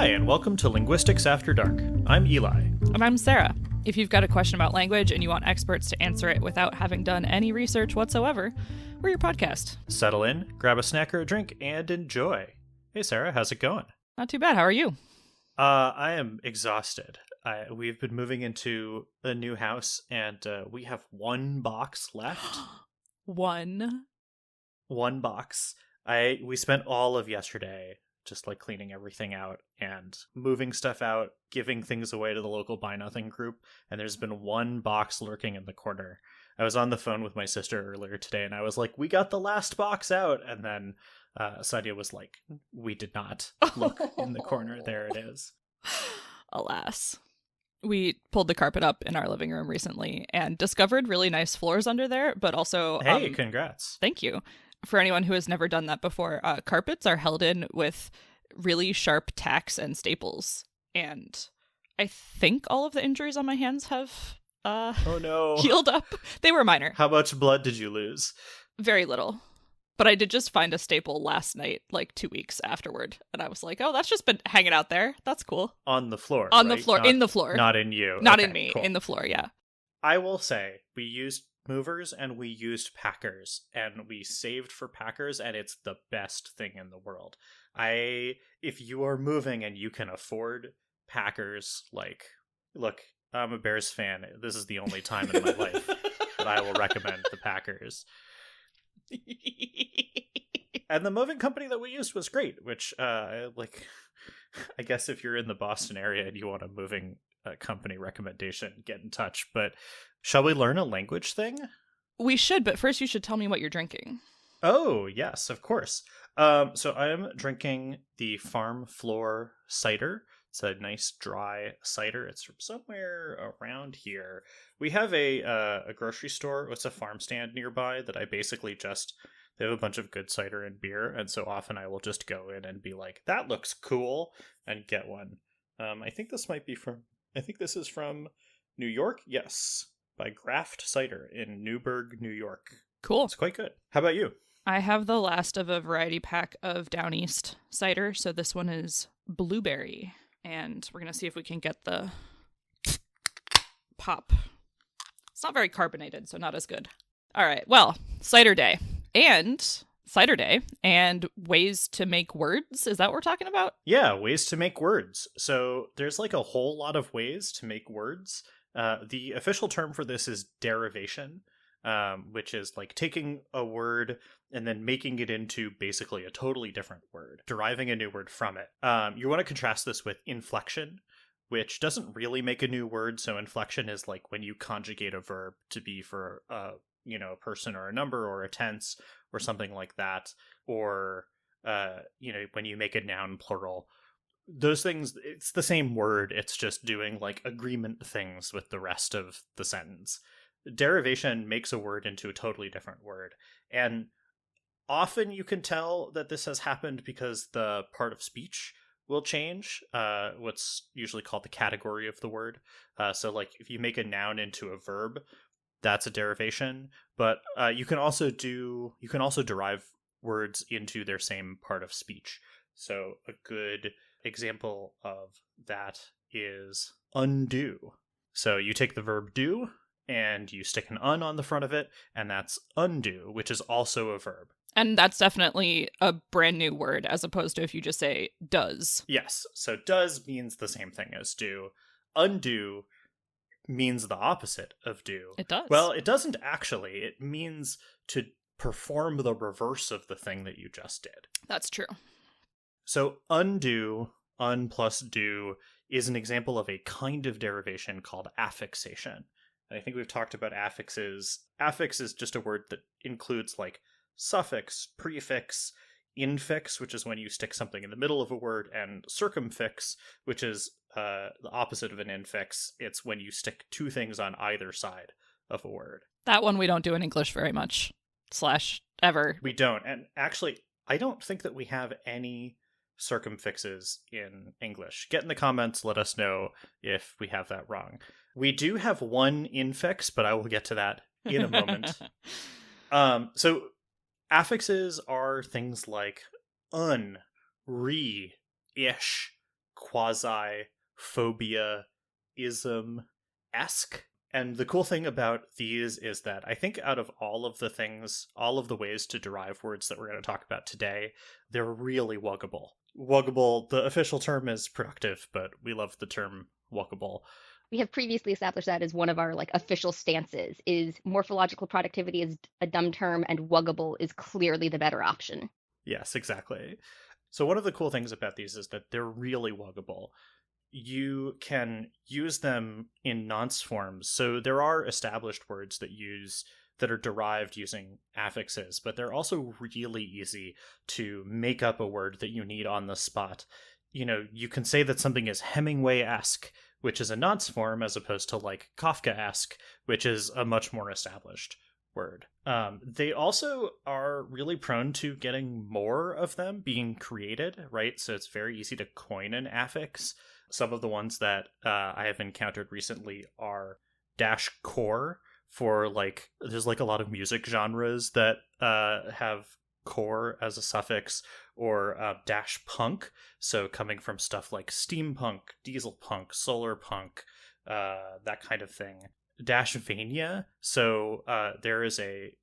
Hi, and welcome to Linguistics After Dark. I'm Eli. And I'm Sarah. If you've got a question about language and you want experts to answer it without having done any research whatsoever, we're your podcast. Settle in, grab a snack or a drink, and enjoy. Hey, Sarah, how's it going? Not too bad. How are you? I am exhausted. We've been moving into a new house, and we have one box left. One box. We spent all of yesterday just like cleaning everything out and moving stuff out, giving things away to the local Buy Nothing group, and there's been one box lurking in the corner. I was on the phone with my sister earlier today, and I was like, we got the last box out, and then Sadia was like, we did not look in the corner. There it is. Alas. We pulled the carpet up in our living room recently and discovered really nice floors under there, but also... Hey, congrats. Thank you. For anyone who has never done that before, carpets are held in with really sharp tacks and staples. And I think all of the injuries on my hands have oh no, healed up. They were minor. How much blood did you lose? Very little. But I did just find a staple last night, like 2 weeks afterward. And I was like, oh, that's just been hanging out there. That's cool. On the floor. On right? the floor. In the floor. Not in you. Not okay, in me. Cool. In the floor, yeah. I will say, we used movers and we used packers, and we saved for packers, and it's the best thing in the world. If you are moving and you can afford packers, like, look, I'm a Bears fan. This is the only time in my life that I will recommend the Packers. And the moving company that we used was great, which, I guess if you're in the Boston area and you want a moving company recommendation, get in touch. But shall we learn a language thing? We should, but first you should tell me what you're drinking. Oh, yes, of course. So I'm drinking the Farm Floor cider. It's a nice dry cider. It's from somewhere around here. We have a grocery store. It's a farm stand nearby that I basically just... They have a bunch of good cider and beer, and so often I will just go in and be like, that looks cool, and get one. I think this is from New York? Yes. By Graft Cider in Newburgh, New York. Cool. It's quite good. How about you? I have the last of a variety pack of Down East cider, so this one is blueberry. And we're going to see if we can get the pop. It's not very carbonated, so not as good. All right, well, cider day. And cider day and ways to make words. Is that what we're talking about? Yeah, ways to make words. So there's like a whole lot of ways to make words. The official term for this is derivation, which is like taking a word and then making it into basically a totally different word, deriving a new word from it. You want to contrast this with inflection, which doesn't really make a new word. So inflection is like when you conjugate a verb to be for a person or a number or a tense or something like that, or when you make a noun plural. Those things, it's the same word, it's just doing like agreement things with the rest of the sentence. Derivation makes a word into a totally different word, and often you can tell that this has happened because the part of speech will change, what's usually called the category of the word. So like if you make a noun into a verb, that's a derivation, but you can also derive words into their same part of speech. So a good example of that is undo. So you take the verb do and you stick an un on the front of it, and that's undo, which is also a verb. And that's definitely a brand new word, as opposed to if you just say does. Yes, so does means the same thing as do. Undo means the opposite of do. It does. Well, it doesn't actually. It means to perform the reverse of the thing that you just did. That's true. So undo, un plus do, is an example of a kind of derivation called affixation. And I think we've talked about affixes. Affix is just a word that includes like suffix, prefix, infix, which is when you stick something in the middle of a word, and circumfix, which is the opposite of an infix. It's when you stick two things on either side of a word. That one we don't do in English very much. / ever. We don't. And actually, I don't think that we have any circumfixes in English. Get in the comments, let us know if we have that wrong. We do have one infix, but I will get to that in a moment. So affixes are things like un, re, ish, quasi-phobia-ism-esque. And the cool thing about these is that I think out of all of the things, all of the ways to derive words that we're going to talk about today, they're really wuggable. Wuggable, the official term is productive, but we love the term wuggable. We have previously established that as one of our official stances, is morphological productivity is a dumb term and wuggable is clearly the better option. Yes, exactly. So one of the cool things about these is that they're really wuggable. You can use them in nonce forms. So there are established words that are derived using affixes, but they're also really easy to make up a word that you need on the spot. You can say that something is Hemingway-esque, which is a nonce form, as opposed to Kafka-esque, which is a much more established word. They also are really prone to getting more of them being created, right? So it's very easy to coin an affix. Some of the ones that I have encountered recently are -core for there's a lot of music genres that have core as a suffix, or -punk, so coming from stuff like steampunk, diesel punk, solar punk, that kind of thing. -vania, so there is a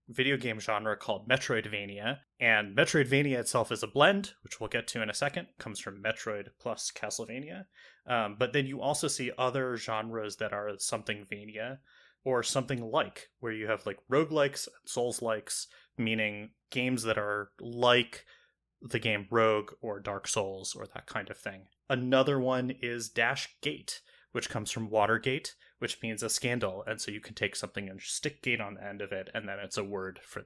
video game genre called Metroidvania, and Metroidvania itself is a blend, which we'll get to in a second, comes from Metroid plus Castlevania, but then you also see other genres that are something Vania, or something like, where you have roguelikes and souls-likes, meaning games that are like the game Rogue or Dark Souls or that kind of thing. Another one is -gate, which comes from Watergate, which means a scandal, and so you can take something and stick gate on the end of it, and then it's a word for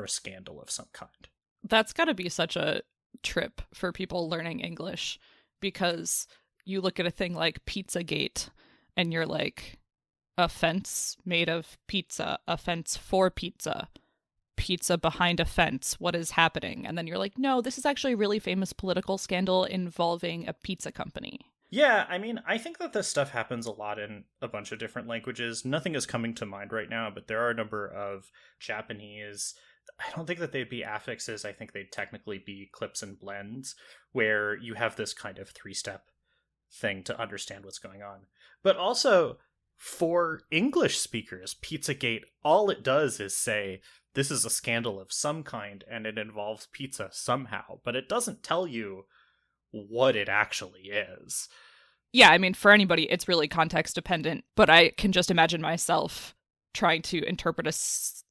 a scandal of some kind. That's got to be such a trip for people learning English, because you look at a thing like Pizzagate, and you're like, a fence made of pizza, a fence for pizza, pizza behind a fence, what is happening? And then you're like, no, this is actually a really famous political scandal involving a pizza company. Yeah, I mean, I think that this stuff happens a lot in a bunch of different languages. Nothing is coming to mind right now, but there are a number of Japanese, I don't think that they'd be affixes, I think they'd technically be clips and blends, where you have this kind of three-step thing to understand what's going on. But also, for English speakers, Pizzagate, all it does is say, this is a scandal of some kind, and it involves pizza somehow, but it doesn't tell you what it actually is. Yeah, I mean, for anybody, it's really context dependent, but I can just imagine myself trying to interpret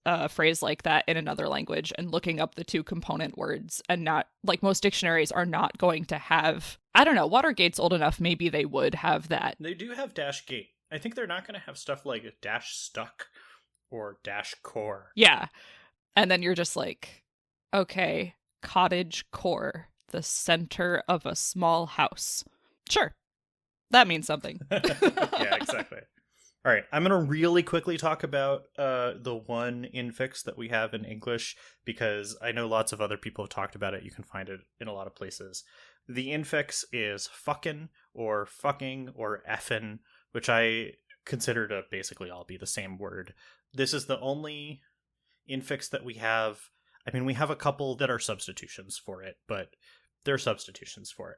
a phrase like that in another language and looking up the two component words, and not, most dictionaries are not going to have, I don't know, Watergate's old enough, maybe they would have that. They do have -gate. I think they're not going to have stuff like -stuck or -core. Yeah. And then you're just like, okay, cottage core, the center of a small house. Sure. That means something. Yeah, exactly. All right, I'm going to really quickly talk about the one infix that we have in English, because I know lots of other people have talked about it. You can find it in a lot of places. The infix is fucking or fucking or effin', which I consider to basically all be the same word. This is the only infix that we have. I mean, we have a couple that are substitutions for it, but they're substitutions for it.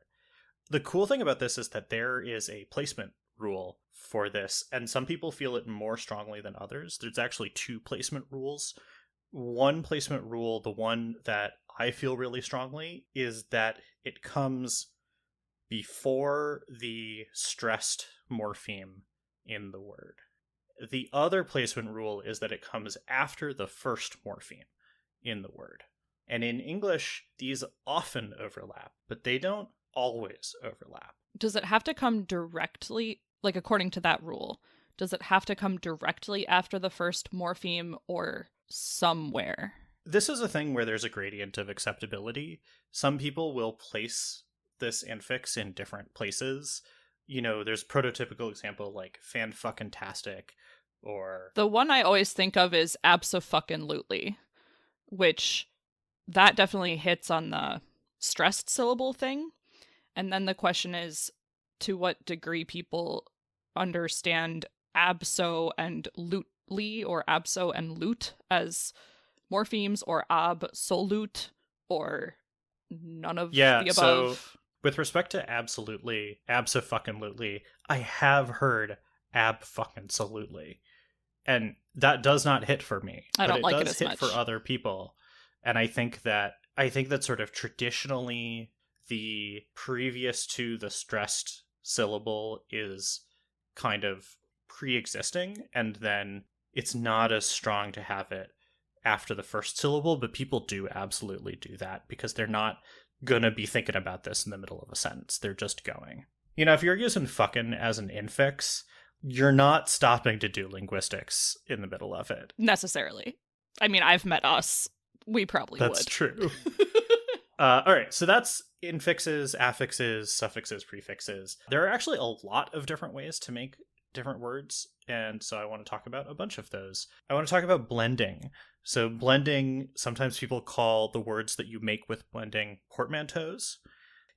The cool thing about this is that there is a placement rule for this, and some people feel it more strongly than others. There's actually two placement rules. One placement rule, the one that I feel really strongly, is that it comes before the stressed morpheme in the word. The other placement rule is that it comes after the first morpheme in the word. And in English, these often overlap, but they don't always overlap. Does it have to come directly, according to that rule, does it have to come directly after the first morpheme or somewhere? This is a thing where there's a gradient of acceptability. Some people will place this infix in different places. There's prototypical example like fan-fucking-tastic, or... The one I always think of is abso-fucking-lutely, which that definitely hits on the stressed syllable thing. And then the question is, to what degree people understand abso and lutely, or abso and lute as morphemes, or absolute, or none of the above. So With respect to absolutely, abso-fucking-lutely, I have heard ab-fucking-salutely. And that does not hit for me. I don't but like it it does as hit much. for other people. And I think that sort of traditionally the previous to the stressed syllable is kind of pre-existing, and then it's not as strong to have it after the first syllable, but people do absolutely do that because they're not gonna be thinking about this in the middle of a sentence. They're just going. You know, if you're using fucking as an infix, you're not stopping to do linguistics in the middle of it. Necessarily. I mean, I've met us. We probably would. That's true. All right, so that's infixes, affixes, suffixes, prefixes. There are actually a lot of different ways to make different words, and so I want to talk about a bunch of those. I want to talk about blending. So blending, sometimes people call the words that you make with blending portmanteaus.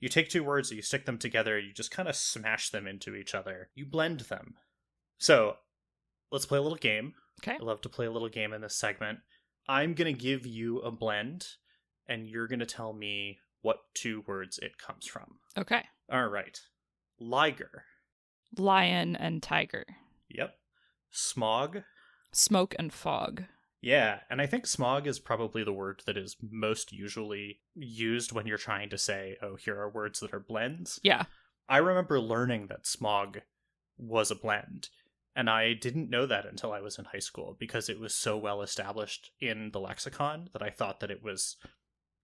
You take two words, you stick them together, you just kind of smash them into each other. You blend them. So let's play a little game. Okay. I love to play a little game in this segment. I'm going to give you a blend, and you're going to tell me what two words it comes from. Okay. All right. Liger. Lion and tiger. Yep. Smog. Smoke and fog. Yeah, and I think smog is probably the word that is most usually used when you're trying to say, oh, here are words that are blends. Yeah. I remember learning that smog was a blend, and I didn't know that until I was in high school because it was so well established in the lexicon that I thought that it was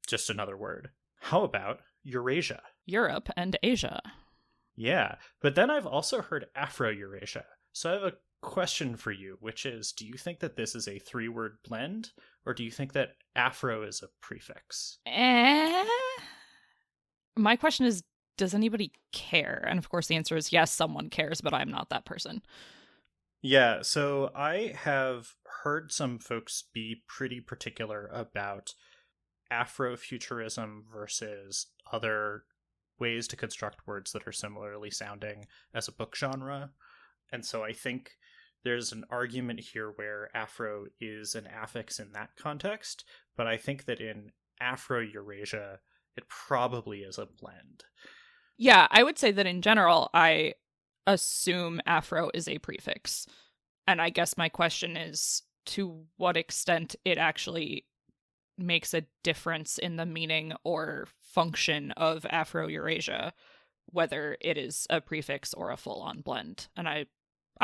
just another word. How about Eurasia? Europe and Asia. Yeah, but then I've also heard Afro-Eurasia. So I have a question for you, which is, do you think that this is a three-word blend, or do you think that Afro is a prefix? My question is, does anybody care? And of course the answer is yes, someone cares, but I'm not that person. Yeah, so I have heard some folks be pretty particular about Afrofuturism versus other ways to construct words that are similarly sounding as a book genre. And so I think there's an argument here where Afro is an affix in that context, but I think that in Afro-Eurasia, it probably is a blend. Yeah, I would say that in general, I assume Afro is a prefix. And I guess my question is to what extent it actually makes a difference in the meaning or function of Afro-Eurasia, whether it is a prefix or a full-on blend. And I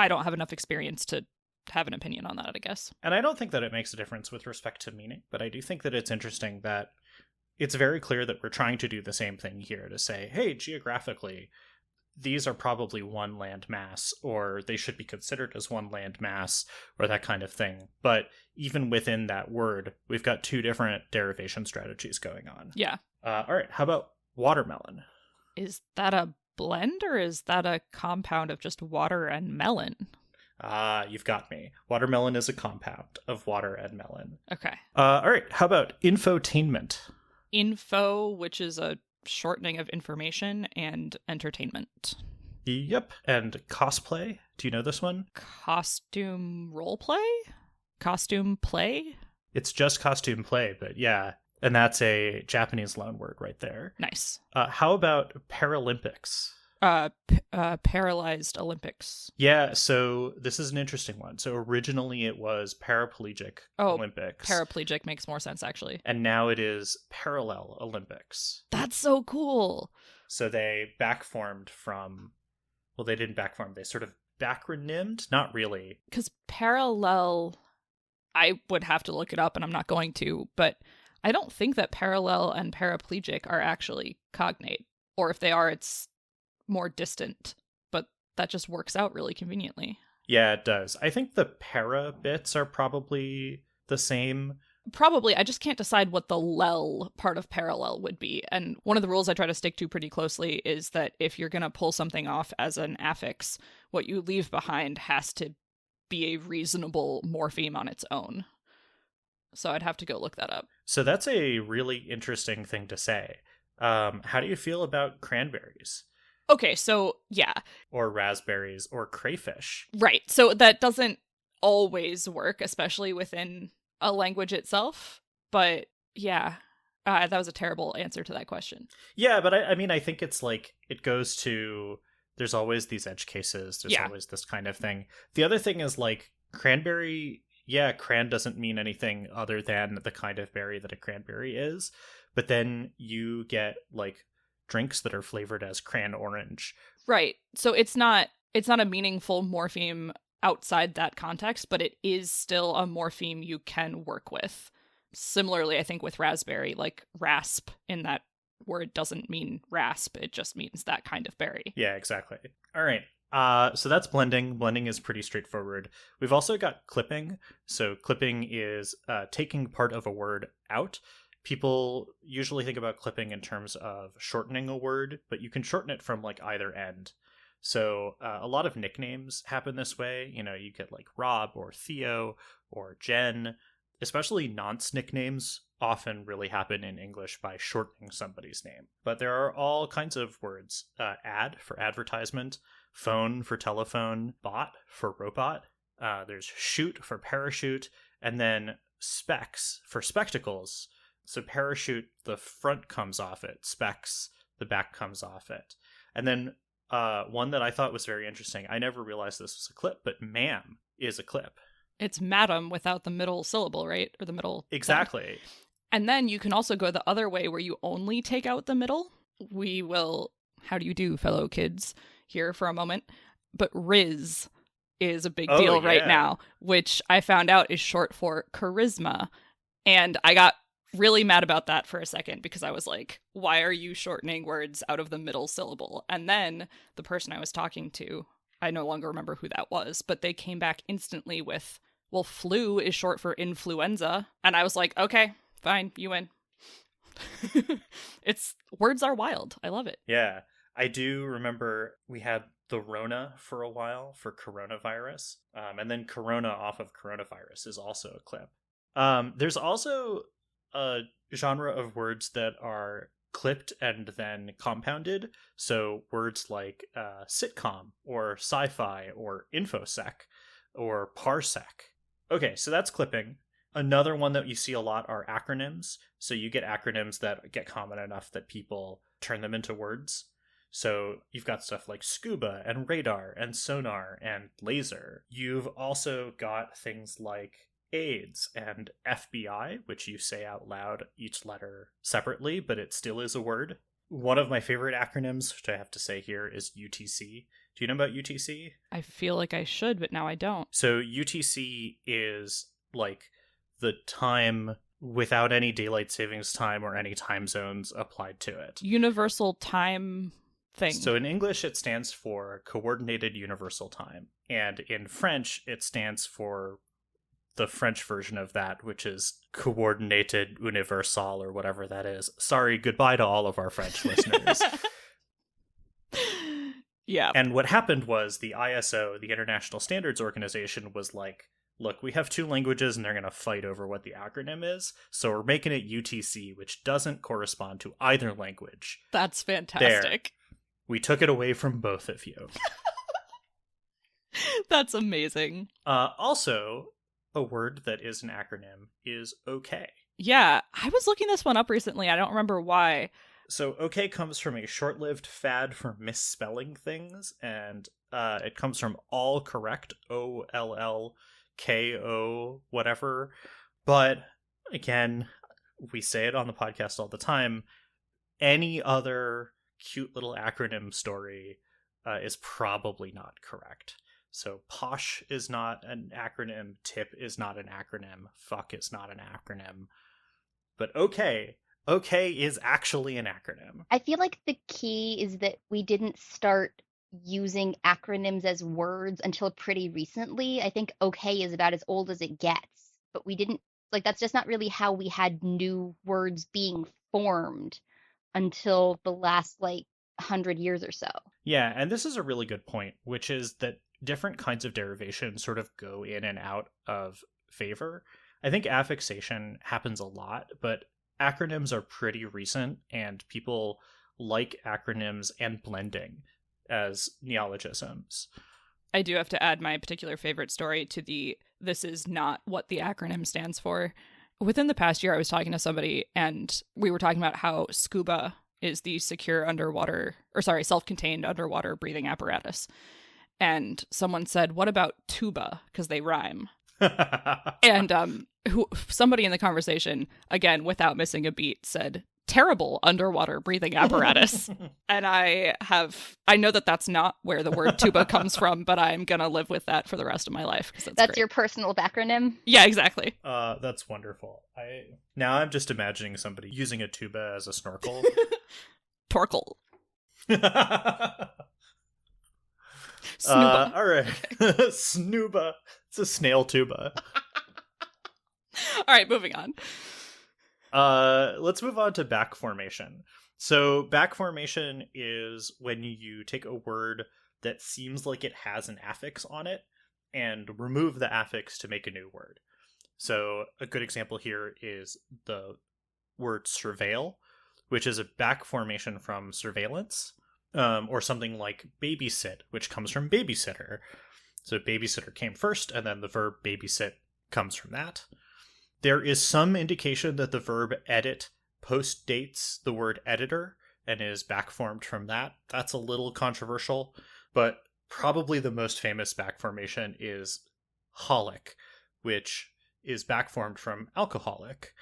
don't have enough experience to have an opinion on that, I guess. And I don't think that it makes a difference with respect to meaning, but I do think that it's interesting that it's very clear that we're trying to do the same thing here to say, hey, geographically, these are probably one land mass, or they should be considered as one land mass, or that kind of thing. But even within that word, we've got two different derivation strategies going on. Yeah. All right, how about watermelon? Is that a blend, or is that a compound of just water and melon? You've got me. Watermelon is a compound of water and melon. Okay. All right, how about infotainment? Info, which is a shortening of information, and entertainment. Yep. And cosplay? Do you know this one? Costume roleplay? Costume play? It's just costume play, but yeah. And that's a Japanese loanword right there. Nice. How about Paralympics? Paralyzed Olympics. Yeah, so this is an interesting one. So originally it was paraplegic Olympics. Paraplegic makes more sense, actually. And now it is parallel Olympics. That's so cool. So they backformed from, well, they didn't backform, they sort of backronymed? Not really. Because parallel, I would have to look it up and I'm not going to, but I don't think that parallel and paraplegic are actually cognate. Or if they are, it's more distant, but that just works out really conveniently. Yeah, it does. I think the para bits are probably the same. Probably. I just can't decide what the lel part of parallel would be. And one of the rules I try to stick to pretty closely is that if you're going to pull something off as an affix, what you leave behind has to be a reasonable morpheme on its own. So I'd have to go look that up. So that's a really interesting thing to say. How do you feel about cranberries? Okay, so yeah. Or raspberries or crayfish. Right. So that doesn't always work, especially within a language itself. But yeah, That was a terrible answer to that question. Yeah, but I mean, I think it's like, it goes to, there's always these edge cases. There's always this kind of thing. The other thing is like cranberry. Yeah, cran doesn't mean anything other than the kind of berry that a cranberry is. But then you get like drinks that are flavored as cran orange. Right. So it's not a meaningful morpheme outside that context, but it is still a morpheme you can work with. Similarly, I think with raspberry, like rasp in that word doesn't mean rasp. It just means that kind of berry. Yeah, exactly. All right. So that's blending. Blending is pretty straightforward. We've also got clipping. So clipping is taking part of a word out. People usually think about clipping in terms of shortening a word, but you can shorten it from like either end. So a lot of nicknames happen this way. You know, you get like Rob or Theo or Jen. Especially nonce nicknames often really happen in English by shortening somebody's name. But there are all kinds of words. Ad for advertisement, phone for telephone, bot for robot. There's shoot for parachute, and then specs for spectacles. So parachute, the front comes off it. Specs, the back comes off it. And then one that I thought was very interesting, I never realized this was a clip, but ma'am is a clip. It's madam without the middle syllable, right? Or the middle. Exactly. Sound. And then you can also go the other way where you only take out the middle. We will, how do you do, fellow kids, here for a moment. But Riz is a big deal right now, which I found out is short for charisma. And I got really mad about that for a second because I was like, why are you shortening words out of the middle syllable? And then the person I was talking to, I no longer remember who that was, but they came back instantly with, well, flu is short for influenza. And I was like, okay, fine, you win. Words are wild. I love it. Yeah. I do remember we had the Rona for a while for coronavirus. And then corona off of coronavirus is also a clip. There's also a genre of words that are clipped and then compounded. So words like sitcom or sci-fi or infosec or parsec. Okay, so that's clipping. Another one that you see a lot are acronyms. So you get acronyms that get common enough that people turn them into words. So you've got stuff like scuba and radar and sonar and laser. You've also got things like AIDS and FBI, which you say out loud each letter separately, but it still is a word. One of my favorite acronyms, which I have to say here, is UTC. Do you know about UTC? I feel like I should, but now I don't. So UTC is like the time without any daylight savings time or any time zones applied to it. Universal time thing. So in English, it stands for Coordinated Universal Time. And in French, it stands for the French version of that, which is Coordinated Universal or whatever that is. Sorry, goodbye to all of our French listeners. Yeah. And what happened was the ISO, the International Standards Organization, was like, look, we have two languages and they're going to fight over what the acronym is. So we're making it UTC, which doesn't correspond to either language. That's fantastic. There. We took it away from both of you. That's amazing. Also, a word that is an acronym is okay. Yeah, I was looking this one up recently. I don't remember why. So okay comes from a short-lived fad for misspelling things, and it comes from all correct, OLLKO, whatever. But again, we say it on the podcast all the time. Any other cute little acronym story is probably not correct. So posh is not an acronym, tip is not an acronym, fuck is not an acronym. But okay is actually an acronym. I feel like the key is that we didn't start using acronyms as words until pretty recently. I think okay is about as old as it gets, but we didn't, like, that's just not really how we had new words being formed until the last, 100 years or so. Yeah, and this is a really good point, which is that different kinds of derivation sort of go in and out of favor. I think affixation happens a lot, but acronyms are pretty recent, and people like acronyms and blending as neologisms. I do have to add my particular favorite story to this is not what the acronym stands for. Within the past year, I was talking to somebody and we were talking about how SCUBA is the secure self-contained underwater breathing apparatus. And someone said, what about Tuba? Because they rhyme. And somebody in the conversation, again, without missing a beat, said, terrible underwater breathing apparatus. And I know that that's not where the word tuba comes from, but I'm going to live with that for the rest of my life. That's great. Great. Your personal backronym? Yeah, exactly. That's wonderful. Now I'm just imagining somebody using a tuba as a snorkel. Torkel. SNUBA. All right. SNUBA. It's a snail tuba. All right, moving on. Let's move on to back formation. So back formation is when you take a word that seems like it has an affix on it and remove the affix to make a new word. So a good example here is the word surveil, which is a back formation from surveillance, or something like babysit, which comes from babysitter. So babysitter came first, and then the verb babysit comes from that. There is some indication that the verb edit post-dates the word editor and is back-formed from that. That's a little controversial, but probably the most famous back formation is holic, which is back-formed from alcoholic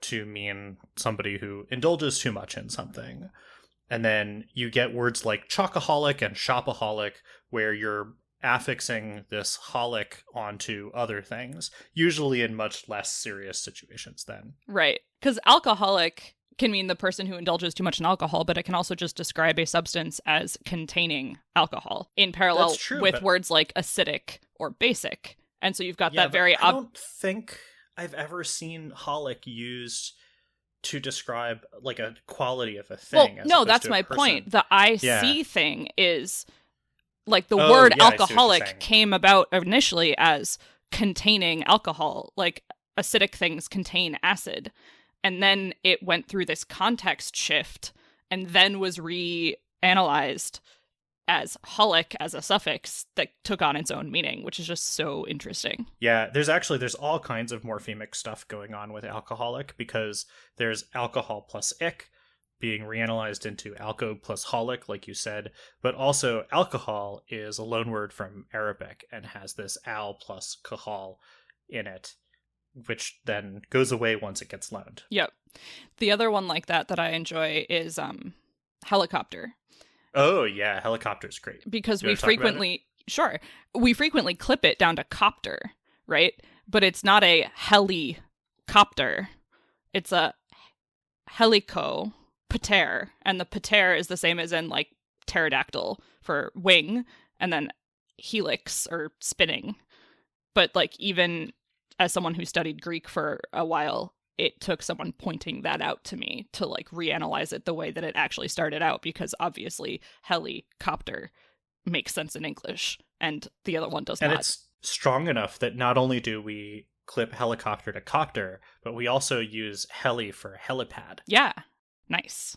to mean somebody who indulges too much in something. And then you get words like chocoholic and shopaholic, where you're affixing this holic onto other things, usually in much less serious situations then. Right. Because alcoholic can mean the person who indulges too much in alcohol, but it can also just describe a substance as containing alcohol in parallel with words like acidic or basic. And so you've got that very... I don't think I've ever seen holic used to describe like a quality of a thing. Well, no, that's my point. The IC thing is... Like, the word alcoholic came about initially as containing alcohol. Like, acidic things contain acid. And then it went through this context shift and then was reanalyzed as holic as a suffix that took on its own meaning, which is just so interesting. Yeah, there's all kinds of morphemic stuff going on with alcoholic, because there's alcohol plus ic, being reanalyzed into alco plus holic, like you said, but also alcohol is a loanword from Arabic and has this al plus kahal in it, which then goes away once it gets loaned. Yep. The other one like that I enjoy is helicopter. Oh yeah, helicopter's great. Because we frequently clip it down to copter, right? But it's not a helicopter. It's a helico. Pater, and the pater is the same as in like pterodactyl for wing, and then helix or spinning. But like, even as someone who studied Greek for a while, it took someone pointing that out to me to like reanalyze it the way that it actually started out, because obviously helicopter makes sense in English and the other one does not. And it's strong enough that not only do we clip helicopter to copter, but we also use heli for helipad. Yeah. Nice.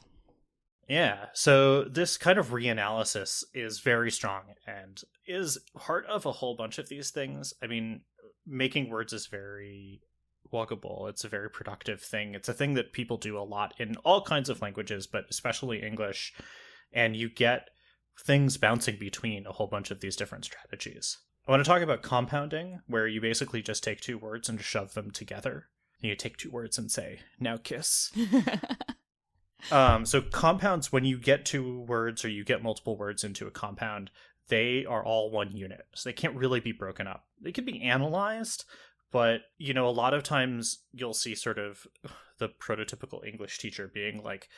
Yeah, so this kind of reanalysis is very strong and is part of a whole bunch of these things. I mean, making words is very walkable. It's a very productive thing. It's a thing that people do a lot in all kinds of languages, but especially English. And you get things bouncing between a whole bunch of these different strategies. I want to talk about compounding, where you basically just take two words and shove them together. And you take two words and say, now kiss. So compounds, when you get two words or you get multiple words into a compound, they are all one unit. So they can't really be broken up. They can be analyzed, but, you know, a lot of times you'll see sort of the prototypical English teacher being like,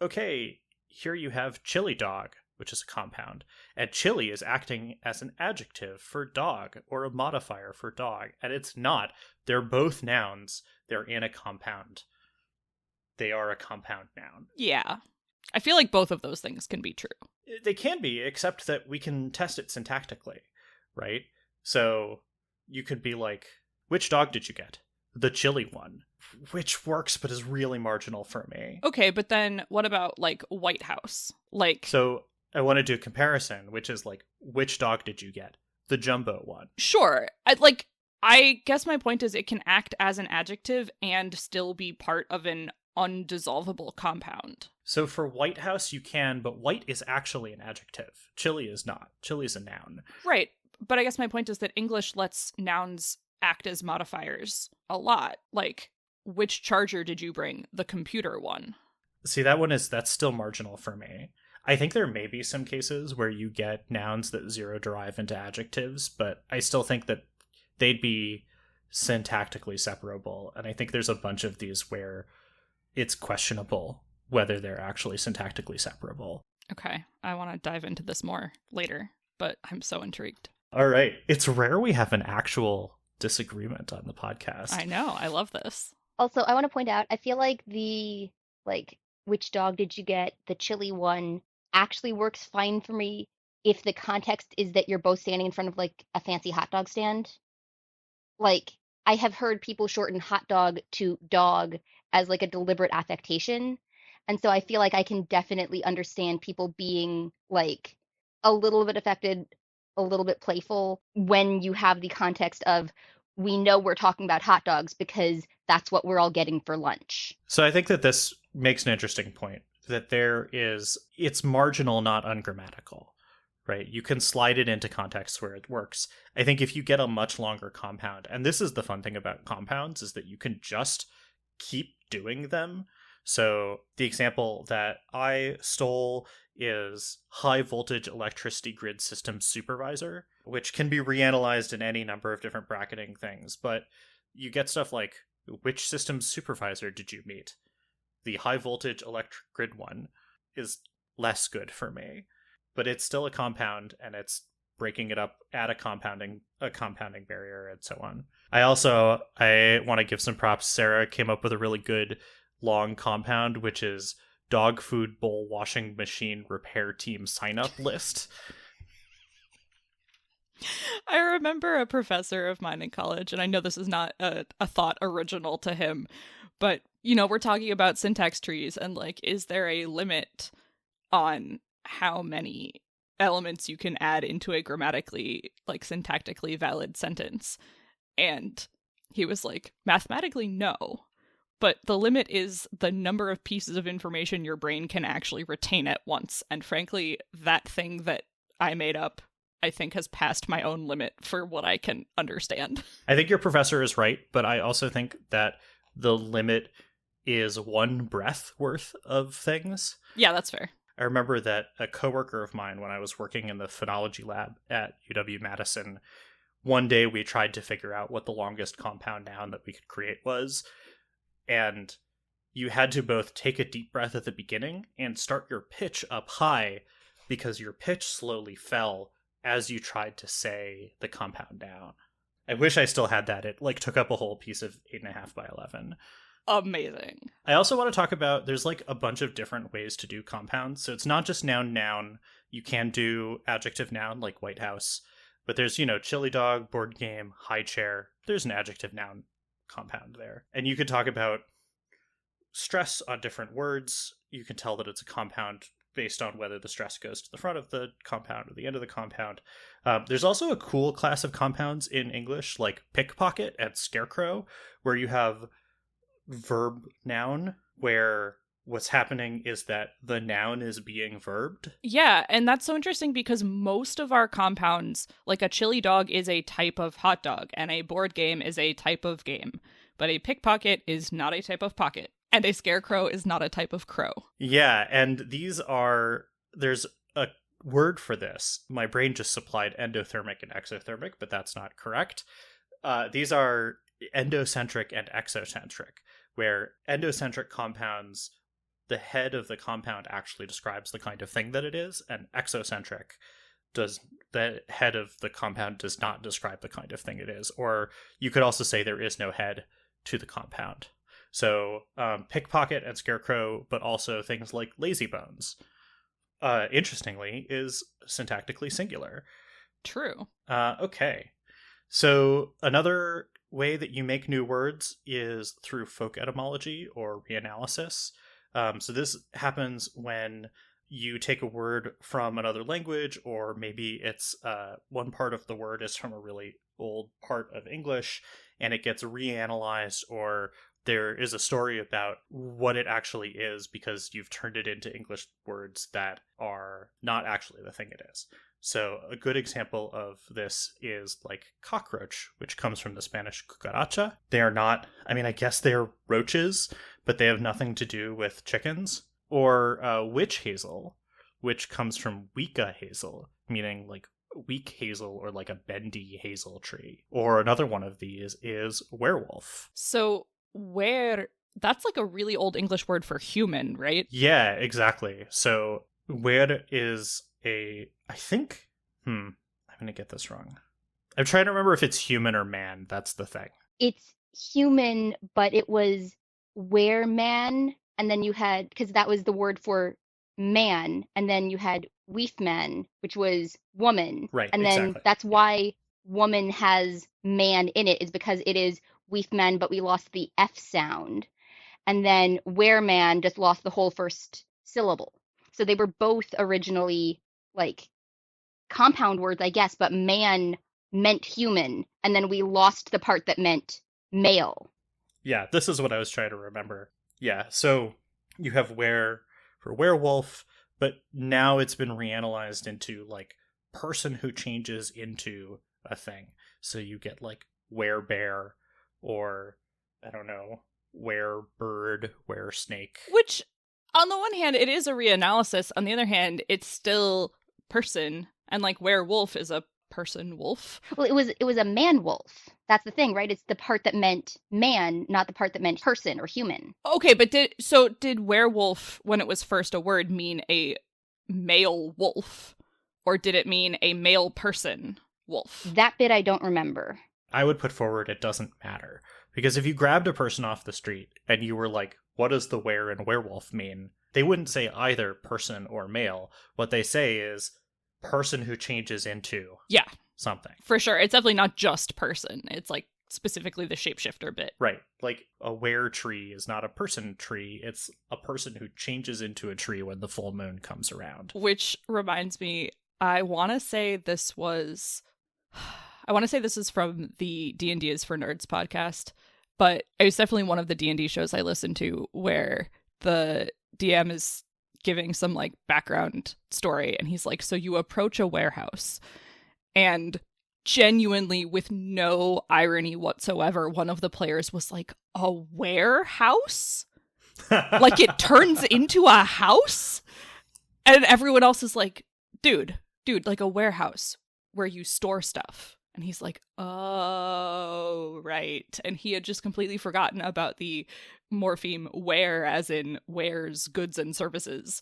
okay, here you have chili dog, which is a compound. And chili is acting as an adjective for dog or a modifier for dog. And it's not. They're both nouns. They're in a compound. They are a compound noun. Yeah. I feel like both of those things can be true. They can be, except that we can test it syntactically, right? So you could be like, which dog did you get? The chili one. Which works, but is really marginal for me. Okay, but then what about, like, White House? Like, so I want to do a comparison, which is like, which dog did you get? The jumbo one. Sure. I guess my point is it can act as an adjective and still be part of an undissolvable compound. So for White House, you can, but white is actually an adjective. Chili is not. Chili is a noun. Right. But I guess my point is that English lets nouns act as modifiers a lot. Like, which charger did you bring? The computer one. See, that's still marginal for me. I think there may be some cases where you get nouns that zero derive into adjectives, but I still think that they'd be syntactically separable. And I think there's a bunch of these where it's questionable whether they're actually syntactically separable. Okay, I want to dive into this more later, but I'm so intrigued. All right. It's rare we have an actual disagreement on the podcast. I know. I love this. Also, I want to point out, I feel like the, which dog did you get? The chili one actually works fine for me if the context is that you're both standing in front of, a fancy hot dog stand. I have heard people shorten hot dog to dog as, a deliberate affectation. And so I feel like I can definitely understand people being, a little bit affected, a little bit playful when you have the context of, we know we're talking about hot dogs because that's what we're all getting for lunch. So I think that this makes an interesting point, that it's marginal, not ungrammatical, right? You can slide it into contexts where it works. I think if you get a much longer compound, and this is the fun thing about compounds, is that you can just keep doing them. So the example that I stole is high voltage electricity grid system supervisor, which can be reanalyzed in any number of different bracketing things. But you get stuff like, which system supervisor did you meet? The high voltage electric grid one is less good for me, but it's still a compound, and it's breaking it up at a compounding barrier, and so on. I want to give some props. Sarah came up with a really good long compound, which is dog food bowl washing machine repair team sign up list. I remember a professor of mine in college, and I know this is not a thought original to him, but, we're talking about syntax trees, and, is there a limit on how many elements you can add into a grammatically, syntactically valid sentence? And he was like, mathematically, no. But the limit is the number of pieces of information your brain can actually retain at once. And frankly, that thing that I made up, I think, has passed my own limit for what I can understand. I think your professor is right, but I also think that the limit is one breath worth of things. Yeah, that's fair. I remember that a coworker of mine, when I was working in the phonology lab at UW-Madison, one day we tried to figure out what the longest compound noun that we could create was. And you had to both take a deep breath at the beginning and start your pitch up high, because your pitch slowly fell as you tried to say the compound noun. I wish I still had that. It took up a whole piece of 8.5 by 11. Amazing. I also want to talk about, there's a bunch of different ways to do compounds. So it's not just noun. You can do adjective noun like White House, but there's, chili dog, board game, high chair. There's an adjective noun compound there. And you could talk about stress on different words. You can tell that it's a compound based on whether the stress goes to the front of the compound or the end of the compound. There's also a cool class of compounds in English, like pickpocket and scarecrow, where you have verb noun, where what's happening is that the noun is being verbed. Yeah, and that's so interesting because most of our compounds, like a chili dog is a type of hot dog, and a board game is a type of game, but a pickpocket is not a type of pocket, and a scarecrow is not a type of crow. Yeah, and there's a word for this. My brain just supplied endothermic and exothermic, but that's not correct. These are endocentric and exocentric, where endocentric compounds, the head of the compound actually describes the kind of thing that it is, and exocentric, the head of the compound does not describe the kind of thing it is. Or you could also say there is no head to the compound. So pickpocket and scarecrow, but also things like lazy bones, interestingly, is syntactically singular. True. Okay. So another way that you make new words is through folk etymology or reanalysis. So this happens when you take a word from another language, or maybe it's one part of the word is from a really old part of English and it gets reanalyzed, or there is a story about what it actually is because you've turned it into English words that are not actually the thing it is. So a good example of this is like cockroach, which comes from the Spanish cucaracha. They are not, I mean, I guess they're roaches, but they have nothing to do with chickens. Or witch hazel, which comes from Wicca hazel, meaning like weak hazel or like a bendy hazel tree. Or another one of these is werewolf. So that's like a really old English word for human, right? Yeah, exactly. So where is I'm going to get this wrong. I'm trying to remember if it's human or man. That's the thing. It's human, but it was where man, and then you had, because that was the word for man, and then you had weefman, which was woman. Right, and then exactly. that's why woman has man in it, is because it is weefman, but we lost the F sound. And then where man just lost the whole first syllable. So they were both originally like compound words, I guess, but man meant human, and then we lost the part that meant male. Yeah, this is what I was trying to remember. Yeah, so you have were for werewolf, but now it's been reanalyzed into like person who changes into a thing. So you get like werebear, or I don't know, werebird, weresnake. Which, on the one hand, it is a reanalysis. On the other hand, it's still person. And like werewolf is a person wolf. Well, it was a man wolf. That's the thing, right? It's the part that meant man, not the part that meant person or human. Okay, but did werewolf, when it was first a word, mean a male wolf? Or did it mean a male person wolf? That bit I don't remember. I would put forward it doesn't matter. Because if you grabbed a person off the street and you were like, what does the were in werewolf mean? They wouldn't say either person or male. What they say is person who changes into something. For sure. It's definitely not just person. It's like specifically the shapeshifter bit. Right. Like a were tree is not a person tree. It's a person who changes into a tree when the full moon comes around. Which reminds me, I want to say this is from the D&D is for Nerds podcast, but it was definitely one of the D&D shows I listened to where the DM is giving some like background story, and he's like, so you approach a warehouse, and genuinely with no irony whatsoever, one of the players was like, a warehouse? Like it turns into a house? And everyone else is like, dude, like a warehouse where you store stuff. And he's like, oh, right. And he had just completely forgotten about the morpheme where, as in wares, goods and services.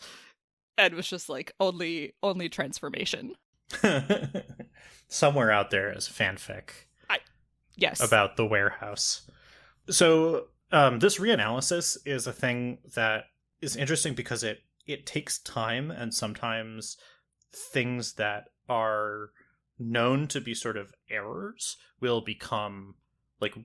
And was just like, only transformation. Somewhere out there is fanfic. Yes. About the warehouse. So this reanalysis is a thing that is interesting because it takes time, and sometimes things that are known to be sort of errors will become like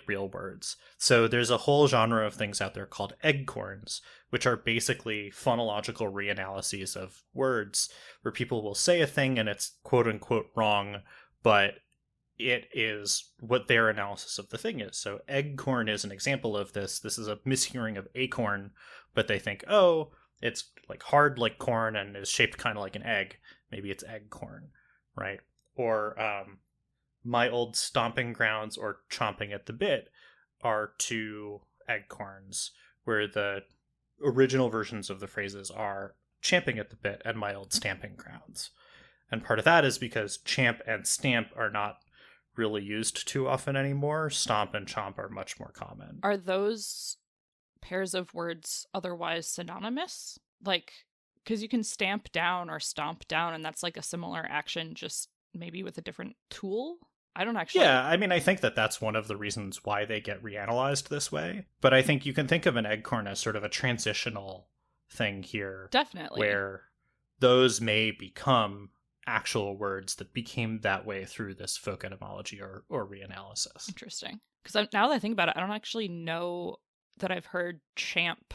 real words. So there's a whole genre of things out there called eggcorns, which are basically phonological reanalyses of words where people will say a thing and it's quote unquote wrong, but it is what their analysis of the thing is. So eggcorn is an example of this. This is a mishearing of acorn, but they think, oh, it's like hard like corn and is shaped kind of like an egg. Maybe it's eggcorn, right? Or my old stomping grounds or chomping at the bit are two eggcorns, where the original versions of the phrases are champing at the bit and my old stamping grounds. And part of that is because champ and stamp are not really used too often anymore. Stomp and chomp are much more common. Are those pairs of words otherwise synonymous? Like, because you can stamp down or stomp down, and that's like a similar action, just maybe with a different tool? I don't actually... Yeah, I mean, I think that's one of the reasons why they get reanalyzed this way. But I think you can think of an eggcorn as sort of a transitional thing here. Definitely. Where those may become actual words that became that way through this folk etymology or reanalysis. Interesting. Because now that I think about it, I don't actually know that I've heard champ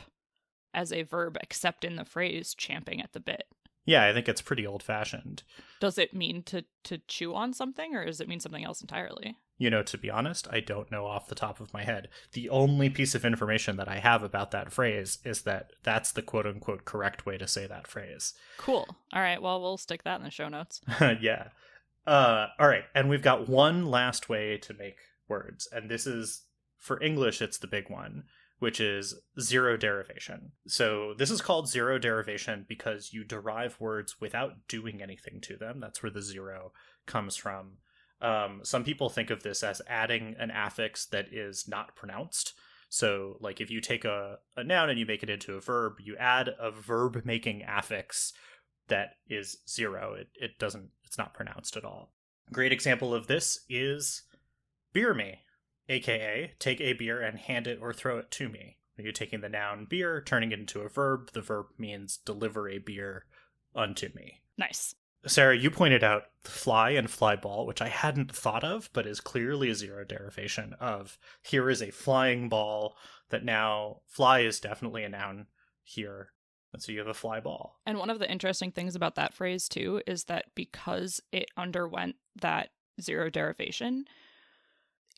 as a verb except in the phrase champing at the bit. Yeah, I think it's pretty old-fashioned. Does it mean to chew on something, or does it mean something else entirely? You know, to be honest, I don't know off the top of my head. The only piece of information that I have about that phrase is that that's the quote-unquote correct way to say that phrase. Cool. All right, well, we'll stick that in the show notes. Yeah. All right, and we've got one last way to make words, and this is, for English, it's the big one, which is zero derivation. So this is called zero derivation because you derive words without doing anything to them. That's where the zero comes from. Some people think of this as adding an affix that is not pronounced. So, like, if you take a noun and you make it into a verb, you add a verb-making affix that is zero. It's not pronounced at all. Great example of this is beer me, aka take a beer and hand it or throw it to me. You're taking the noun beer, turning it into a verb. The verb means deliver a beer unto me. Nice. Sarah, you pointed out the fly and fly ball, which I hadn't thought of, but is clearly a zero derivation of here is a flying ball that now fly is definitely a noun here. And so you have a fly ball. And one of the interesting things about that phrase, too, is that because it underwent that zero derivation,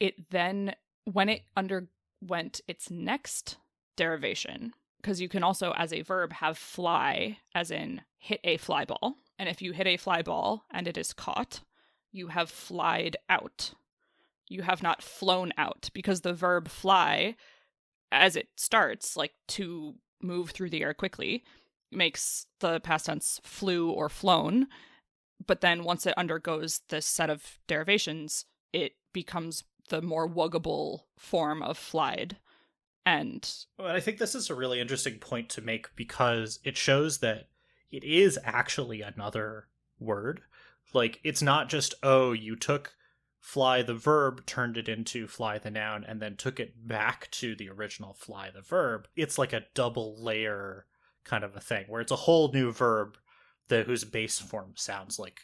it then, when it underwent its next derivation, because you can also, as a verb, have fly, as in hit a fly ball. And if you hit a fly ball and it is caught, you have flied out. You have not flown out, because the verb fly, as it starts, like to move through the air quickly, makes the past tense flew or flown. But then once it undergoes this set of derivations, it becomes the more wuggable form of flied. And well, I think this is a really interesting point to make because it shows that it is actually another word. Like, it's not just, oh, you took fly the verb, turned it into fly the noun, and then took it back to the original fly the verb. It's like a double layer kind of a thing, where it's a whole new verb whose base form sounds like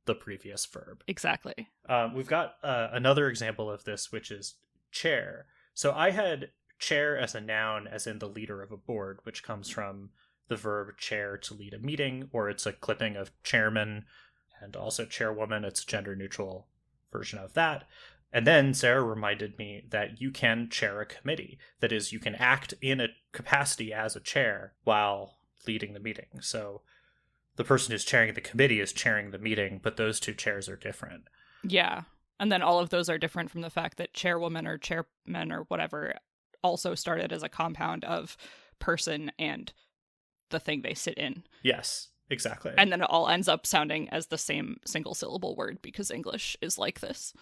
the previous verb. Exactly. We've got another example of this, which is chair. So I had chair as a noun, as in the leader of a board, which comes from the verb chair, to lead a meeting, or it's a clipping of chairman and also chairwoman. It's a gender neutral version of that. And then Sarah reminded me that you can chair a committee. That is, you can act in a capacity as a chair while leading the meeting. So the person who's chairing the committee is chairing the meeting, but those two chairs are different. Yeah. And then all of those are different from the fact that chairwoman or chairman or whatever also started as a compound of person and the thing they sit in. Yes, exactly. And then it all ends up sounding as the same single syllable word because English is like this.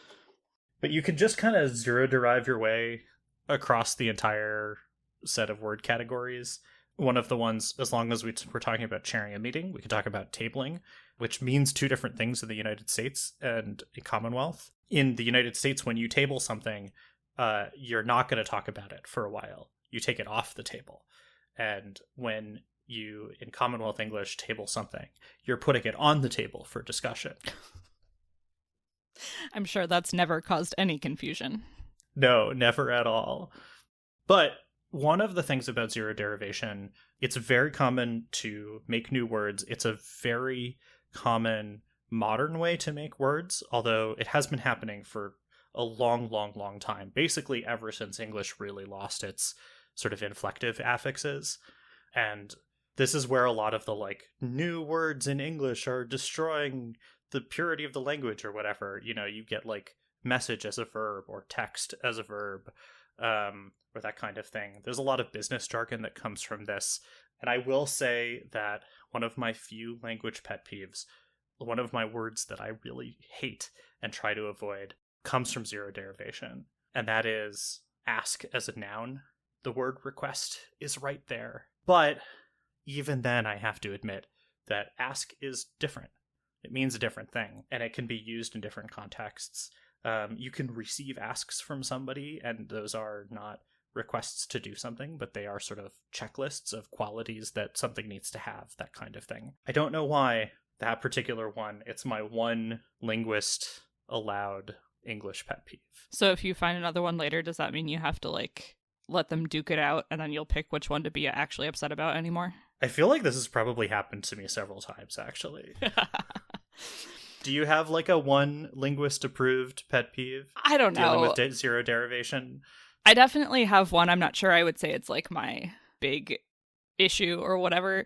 But you can just kind of zero derive your way across the entire set of word categories. One of the ones, as long as we're talking about chairing a meeting, we can talk about tabling, which means two different things in the United States and in Commonwealth. In the United States, when you table something, you're not going to talk about it for a while. You take it off the table. And when you, in Commonwealth English, table something, you're putting it on the table for discussion. I'm sure that's never caused any confusion. No, never at all. But one of the things about zero derivation, it's very common to make new words. It's a very common modern way to make words, although it has been happening for a long, long, long time. Basically, ever since English really lost its sort of inflective affixes. And this is where a lot of the, like, new words in English are destroying the purity of the language or whatever. You know, you get, like, message as a verb or text as a verb, or that kind of thing. There's a lot of business jargon that comes from this. And I will say that one of my few language pet peeves, one of my words that I really hate and try to avoid, comes from zero derivation. And that is ask as a noun. The word request is right there. But even then, I have to admit that ask is different. It means a different thing, and it can be used in different contexts. You can receive asks from somebody, and those are not requests to do something, but they are sort of checklists of qualities that something needs to have, that kind of thing. I don't know why that particular one, it's my one linguist allowed English pet peeve. So if you find another one later, does that mean you have to, like, let them duke it out and then you'll pick which one to be actually upset about anymore? I feel like this has probably happened to me several times, actually. Do you have like a one linguist approved pet peeve? I don't know. Dealing with zero derivation? I definitely have one. I'm not sure I would say it's like my big issue or whatever.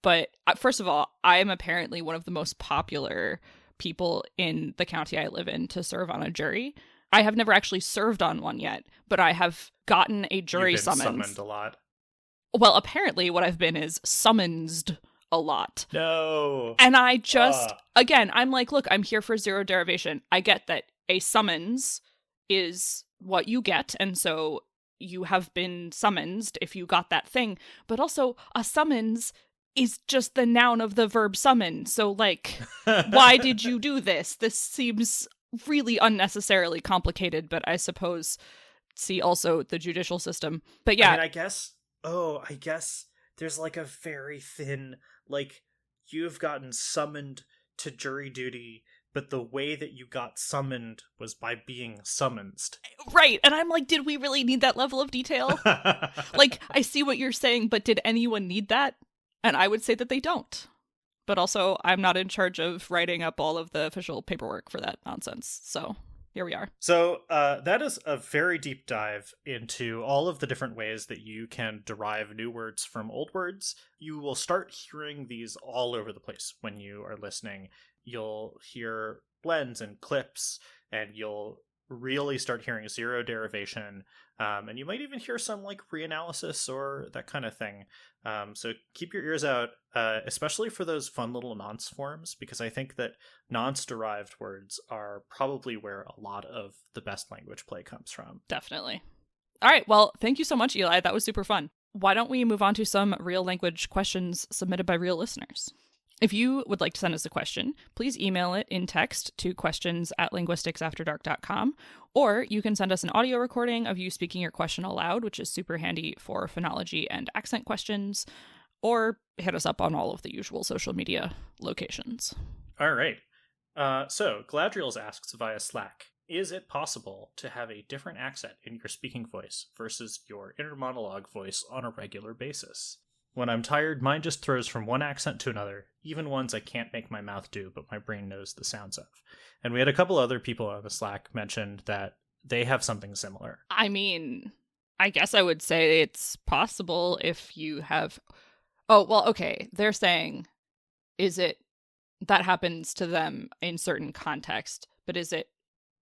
But first of all, I am apparently one of the most popular people in the county I live in to serve on a jury. I have never actually served on one yet, but I have gotten a jury You've been summons. summoned a lot. Well, apparently what I've been is summonsed a lot. No. And I just, again, I'm like, look, I'm here for zero derivation. I get that a summons is what you get, and so you have been summoned if you got that thing. But also, a summons is just the noun of the verb summon. So, like, why did you do this? This seems really unnecessarily complicated, but I suppose see also the judicial system. But yeah. I mean, I guess there's like a very thin, like, you've gotten summoned to jury duty, but the way that you got summoned was by being summoned. Right. And I'm like, did we really need that level of detail? Like, I see what you're saying, but did anyone need that? And I would say that they don't. But also, I'm not in charge of writing up all of the official paperwork for that nonsense. So here we are. So that is a very deep dive into all of the different ways that you can derive new words from old words. You will start hearing these all over the place when you are listening. You'll hear blends and clips, and you'll really start hearing zero derivation. And you might even hear some like reanalysis or that kind of thing. So keep your ears out, especially for those fun little nonce forms, because I think that nonce-derived words are probably where a lot of the best language play comes from. Definitely. All right. Well, thank you so much, Eli. That was super fun. Why don't we move on to some real language questions submitted by real listeners? If you would like to send us a question, please email it in text to questions@linguisticsafterdark.com, or you can send us an audio recording of you speaking your question aloud, which is super handy for phonology and accent questions, or hit us up on all of the usual social media locations. All right. So Gladriels asks via Slack, is it possible to have a different accent in your speaking voice versus your inner monologue voice on a regular basis? When I'm tired, mine just throws from one accent to another, even ones I can't make my mouth do, but my brain knows the sounds of. And we had a couple other people on the Slack mentioned that they have something similar. I mean, I guess I would say it's possible if you have... Oh, well, okay. They're saying, is it that happens to them in certain context, but is it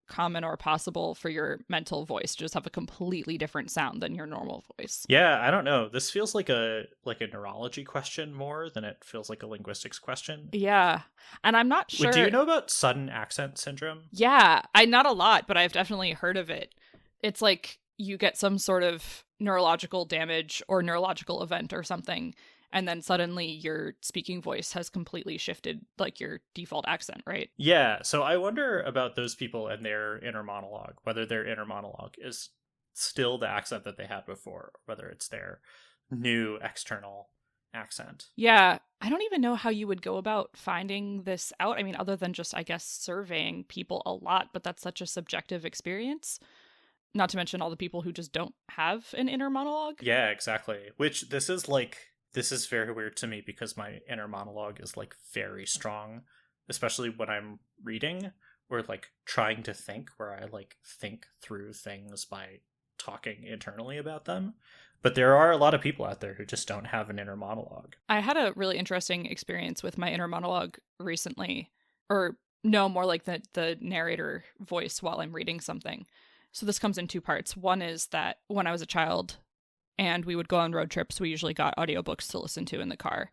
common or possible for your mental voice to just have a completely different sound than your normal voice? Yeah, I don't know. This feels like a neurology question more than it feels like a linguistics question. Yeah, and I'm not sure. Wait, do you know about sudden accent syndrome? Yeah, not a lot, but I've definitely heard of it. It's like you get some sort of neurological damage or neurological event or something, and then suddenly your speaking voice has completely shifted, like your default accent, right? Yeah, so I wonder about those people and their inner monologue, whether their inner monologue is still the accent that they had before, or whether it's their new external accent. Yeah, I don't even know how you would go about finding this out. I mean, other than just, I guess, surveying people a lot, but that's such a subjective experience. Not to mention all the people who just don't have an inner monologue. Yeah, exactly. Which this is very weird to me because my inner monologue is like very strong, especially when I'm reading or like trying to think, where I like think through things by talking internally about them. But there are a lot of people out there who just don't have an inner monologue. I had a really interesting experience with my inner monologue recently, or no, more like the narrator voice while I'm reading something. So this comes in two parts. One is that when I was a child and we would go on road trips, we usually got audiobooks to listen to in the car.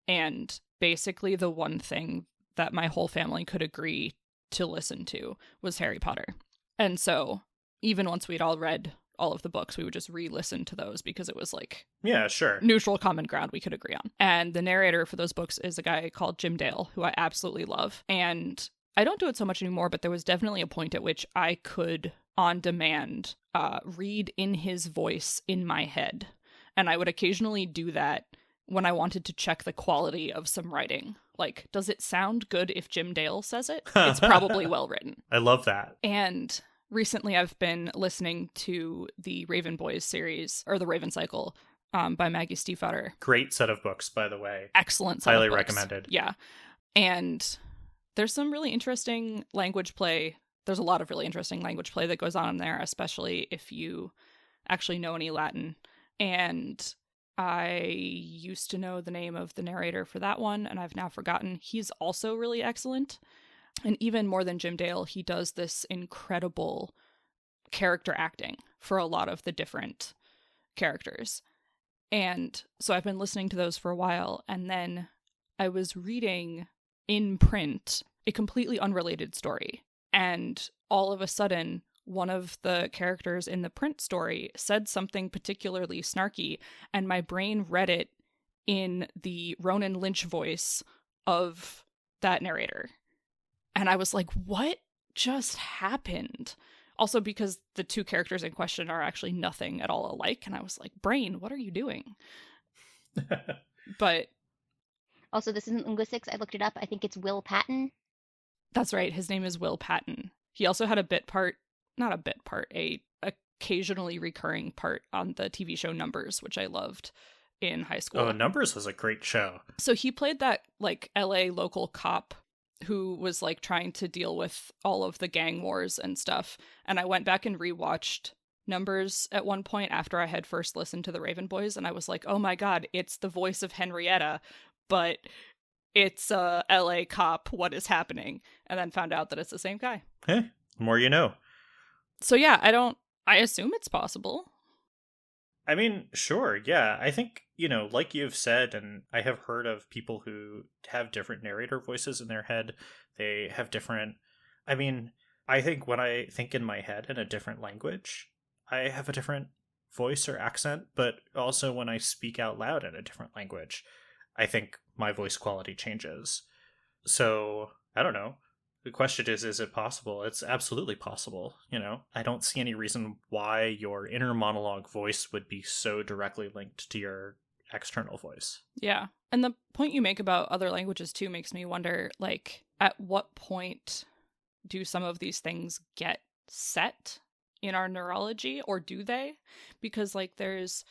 And basically the one thing that my whole family could agree to listen to was Harry Potter. And so even once we'd all read all of the books, we would just re-listen to those because it was like, yeah, sure, neutral common ground we could agree on. And the narrator for those books is a guy called Jim Dale, who I absolutely love. And I don't do it so much anymore, but there was definitely a point at which I could, on demand, read in his voice in my head. And I would occasionally do that when I wanted to check the quality of some writing. Like, does it sound good if Jim Dale says it? It's probably well written. I love that. And recently I've been listening to the Raven Boys series, or the Raven Cycle, by Maggie Stiefvater. Great set of books, by the way. Excellent set Highly of books. recommended. Yeah. And there's some really interesting language play. There's a lot of really interesting language play that goes on in there, especially if you actually know any Latin. And I used to know the name of the narrator for that one, and I've now forgotten. He's also really excellent. And even more than Jim Dale, he does this incredible character acting for a lot of the different characters. And so I've been listening to those for a while, and then I was reading in print a completely unrelated story. And all of a sudden, one of the characters in the print story said something particularly snarky, and my brain read it in the Ronan Lynch voice of that narrator. And I was like, what just happened? Also because the two characters in question are actually nothing at all alike. And I was like, brain, what are you doing? But Also, this isn't linguistics. I looked it up. I think it's Will Patton. that's right. His name is Will Patton. He also had a occasionally recurring part on the TV show Numbers, which I loved in high school. Oh, Numbers was a great show. So he played that like LA local cop who was like trying to deal with all of the gang wars and stuff. And I went back and rewatched Numbers at one point after I had first listened to the Raven Boys, and I was like, oh my god, it's the voice of Henrietta, but it's a LA cop. What is happening? And then found out that it's the same guy. Hey, the more you know. So yeah, I assume it's possible. I mean, sure, yeah. I think, like you've said, and I have heard of people who have different narrator voices in their head. They have different... I mean, I think when I think in my head in a different language, I have a different voice or accent, but also when I speak out loud in a different language, I think my voice quality changes. So, I don't know. The question is it possible? It's absolutely possible, I don't see any reason why your inner monologue voice would be so directly linked to your external voice. Yeah. And the point you make about other languages too makes me wonder, like, at what point do some of these things get set in our neurology, or do they? Because, like, there's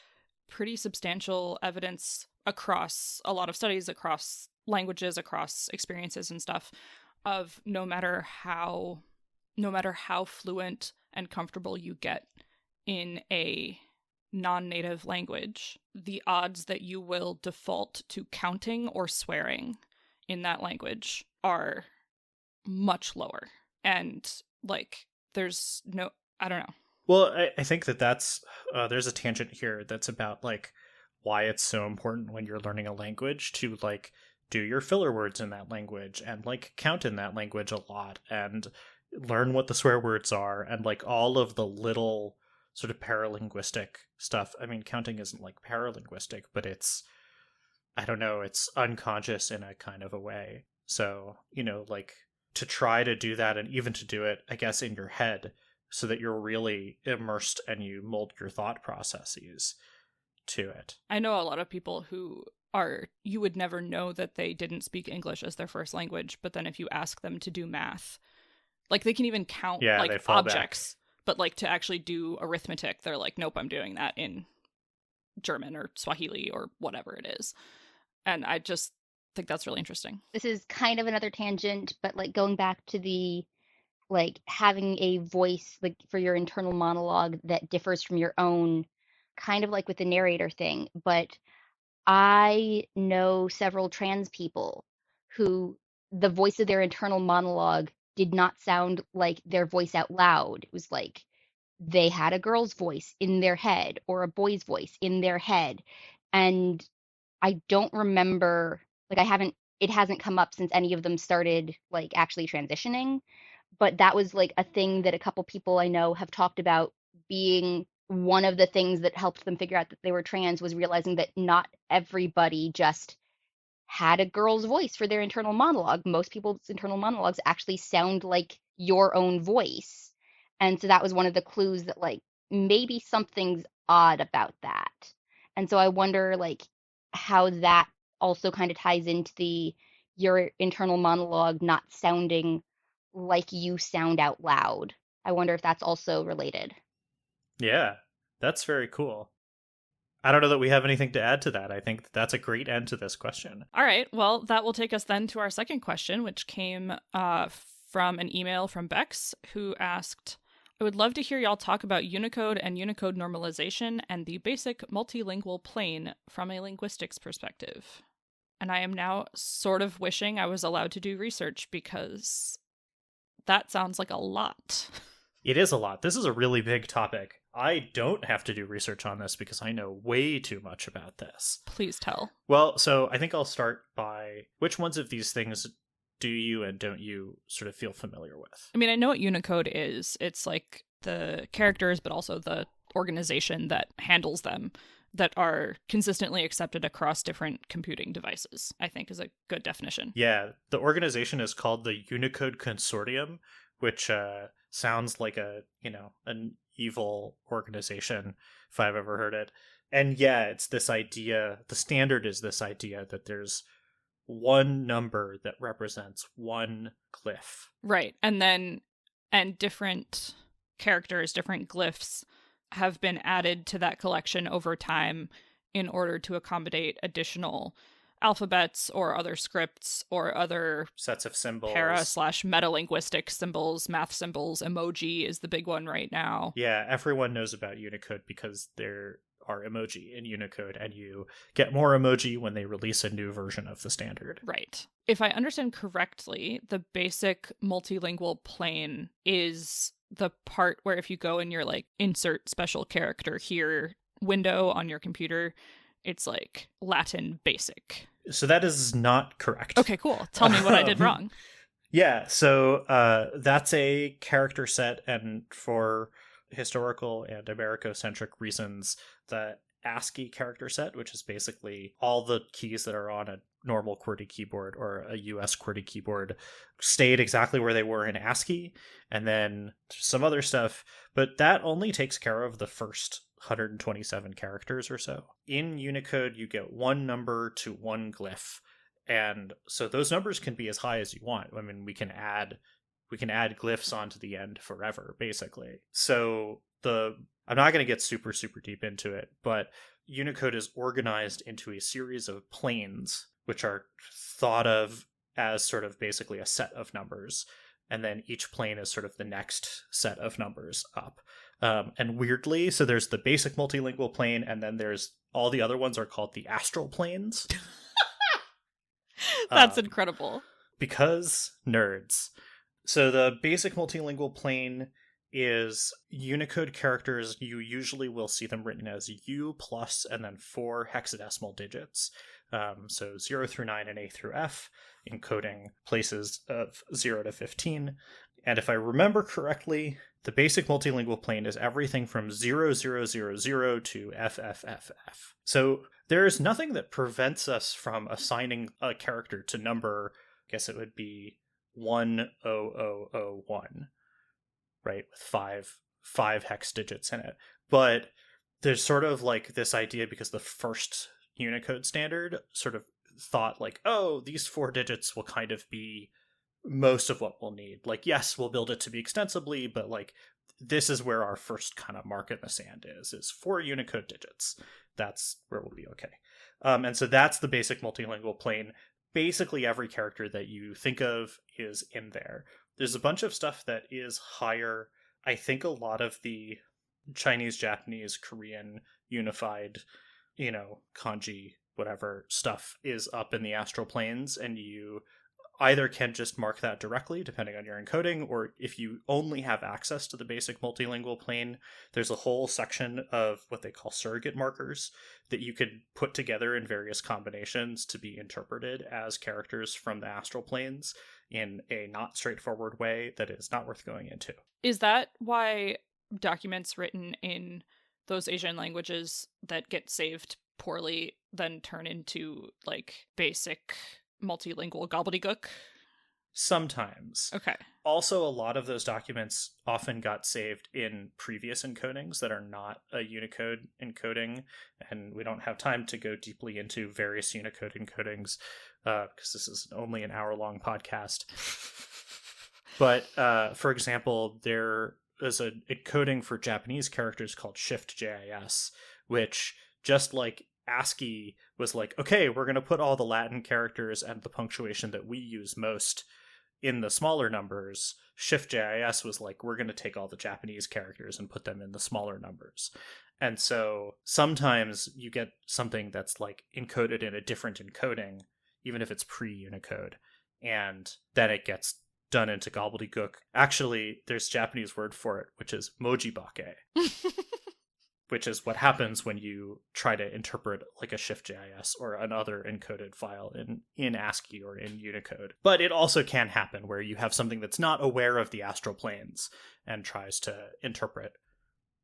pretty substantial evidence across a lot of studies, across languages, across experiences and stuff, of no matter how fluent and comfortable you get in a non-native language, the odds that you will default to counting or swearing in that language are much lower. And like, there's no, I don't know. Well, I think that's there's a tangent here that's about like why it's so important when you're learning a language to like do your filler words in that language and like count in that language a lot and learn what the swear words are and like all of the little sort of paralinguistic stuff. I mean, counting isn't like paralinguistic, but it's, I don't know, it's unconscious in a kind of a way. So, like to try to do that and even to do it, I guess, in your head so that you're really immersed and you mold your thought processes to it. I know a lot of people who you would never know that they didn't speak English as their first language, but then if you ask them to do math, like they can even count like objects, but like to actually do arithmetic, they're like, nope, I'm doing that in German or Swahili or whatever it is. And I just think that's really interesting. This is kind of another tangent, but like going back to the like having a voice like for your internal monologue that differs from your own, kind of like with the narrator thing. But I know several trans people who the voice of their internal monologue did not sound like their voice out loud. It was like they had a girl's voice in their head or a boy's voice in their head. And I don't remember, like it hasn't come up since any of them started like actually transitioning. But that was like a thing that a couple people I know have talked about being one of the things that helped them figure out that they were trans, was realizing that not everybody just had a girl's voice for their internal monologue. Most people's internal monologues actually sound like your own voice. And so that was one of the clues that like maybe something's odd about that. And so I wonder like how that also kind of ties into your internal monologue not sounding like you sound out loud. I wonder if that's also related. Yeah, that's very cool. I don't know that we have anything to add to that. I think that's a great end to this question. All right. Well, that will take us then to our second question, which came from an email from Bex, who asked, I would love to hear y'all talk about Unicode and Unicode normalization and the basic multilingual plane from a linguistics perspective. And I am now sort of wishing I was allowed to do research because that sounds like a lot. It is a lot. This is a really big topic. I don't have to do research on this because I know way too much about this. Please tell. Well, so I think I'll start by which ones of these things do you and don't you sort of feel familiar with? I mean, I know what Unicode is. It's like the characters, but also the organization that handles them that are consistently accepted across different computing devices, I think is a good definition. Yeah, the organization is called the Unicode Consortium, which sounds like an evil organization if I've ever heard it. And yeah, it's this idea, the standard is this idea that there's one number that represents one glyph. Right. And different characters, different glyphs have been added to that collection over time in order to accommodate additional alphabets or other scripts or other sets of symbols, para/metalinguistic symbols, math symbols. Emoji is the big one right now. Yeah, everyone knows about Unicode because there are emoji in Unicode, and you get more emoji when they release a new version of the standard. Right. If I understand correctly, the basic multilingual plane is the part where if you go in your like insert special character here window on your computer, it's like Latin basic. So that is not correct. Okay, cool. Tell me what I did wrong. Yeah, so that's a character set, and for historical and Americocentric reasons, the ASCII character set, which is basically all the keys that are on a normal QWERTY keyboard or a US QWERTY keyboard, stayed exactly where they were in ASCII, and then some other stuff, but that only takes care of the first 127 characters or so. In Unicode, you get one number to one glyph, and so those numbers can be as high as you want. I mean, we can add glyphs onto the end forever, basically. So I'm not going to get super deep into it, but Unicode is organized into a series of planes, which are thought of as sort of basically a set of numbers, and then each plane is sort of the next set of numbers up. And weirdly, so there's the basic multilingual plane, and then there's all the other ones are called the astral planes. That's incredible. Because nerds. So the basic multilingual plane is Unicode characters. You usually will see them written as U plus and then 4 hexadecimal digits. So 0 through 9 and A through F, encoding places of 0 to 15. And if I remember correctly, the basic multilingual plane is everything from 0000 to FFFF. So there's nothing that prevents us from assigning a character to number, I guess it would be 10001, right, with five hex digits in it. But there's sort of like this idea, because the first Unicode standard sort of thought like, oh, these 4 digits will kind of be most of what we'll need. Like, yes, we'll build it to be extensibly, but like this is where our first kind of mark in the sand is 4 Unicode digits. That's where we'll be okay. And so that's the basic multilingual plane. Basically every character that you think of is in there. There's a bunch of stuff that is higher. I think a lot of the Chinese, Japanese, Korean, unified, kanji, whatever stuff is up in the astral planes, and you either can just mark that directly, depending on your encoding, or if you only have access to the basic multilingual plane, there's a whole section of what they call surrogate markers that you could put together in various combinations to be interpreted as characters from the astral planes in a not straightforward way that is not worth going into. Is that why documents written in those Asian languages that get saved poorly then turn into like basic multilingual gobbledygook? Sometimes. Okay. Also, a lot of those documents often got saved in previous encodings that are not a Unicode encoding, and we don't have time to go deeply into various Unicode encodings because this is only an hour-long podcast. But, for example, there is an encoding for Japanese characters called Shift JIS, which just like ASCII was like, okay, we're going to put all the Latin characters and the punctuation that we use most in the smaller numbers. Shift.js was like, we're going to take all the Japanese characters and put them in the smaller numbers. And so sometimes you get something that's like encoded in a different encoding, even if it's pre-Unicode, and then it gets done into gobbledygook. Actually, there's a Japanese word for it, which is mojibake, which is what happens when you try to interpret like a Shift.js or another encoded file in ASCII or in Unicode. But it also can happen where you have something that's not aware of the astral planes and tries to interpret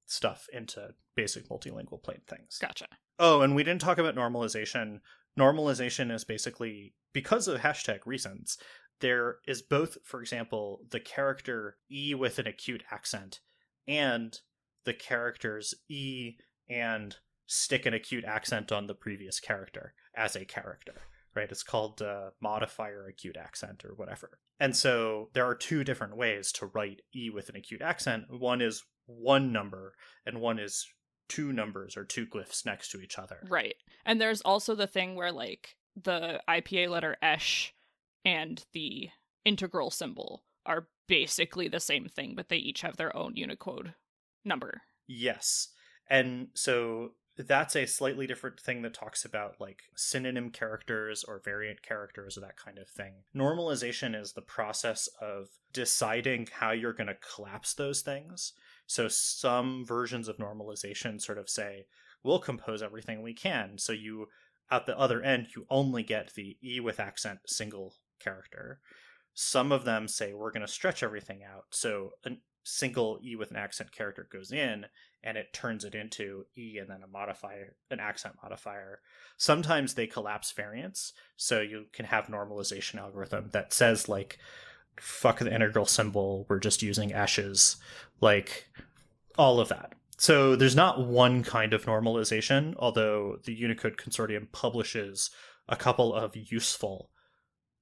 stuff into basic multilingual plane things. Gotcha. Oh, and we didn't talk about normalization. Normalization is basically, because of hashtag reasons, there is both, for example, the character E with an acute accent and the characters E and stick an acute accent on the previous character as a character, right? It's called modifier acute accent or whatever. And so there are two different ways to write E with an acute accent. One is one number and one is two numbers or two glyphs next to each other. Right. And there's also the thing where like the IPA letter esh and the integral symbol are basically the same thing, but they each have their own Unicode number. Yes. And so that's a slightly different thing that talks about like synonym characters or variant characters or that kind of thing. Normalization is the process of deciding how you're going to collapse those things. So some versions of normalization sort of say, we'll compose everything we can. So you, at the other end, you only get the E with accent single character. Some of them say, we're going to stretch everything out. So a single E with an accent character goes in and it turns it into E and then a modifier, an accent modifier. Sometimes they collapse variants. So you can have normalization algorithm that says like, fuck the integral symbol, we're just using ashes, like all of that. So there's not one kind of normalization, although the Unicode Consortium publishes a couple of useful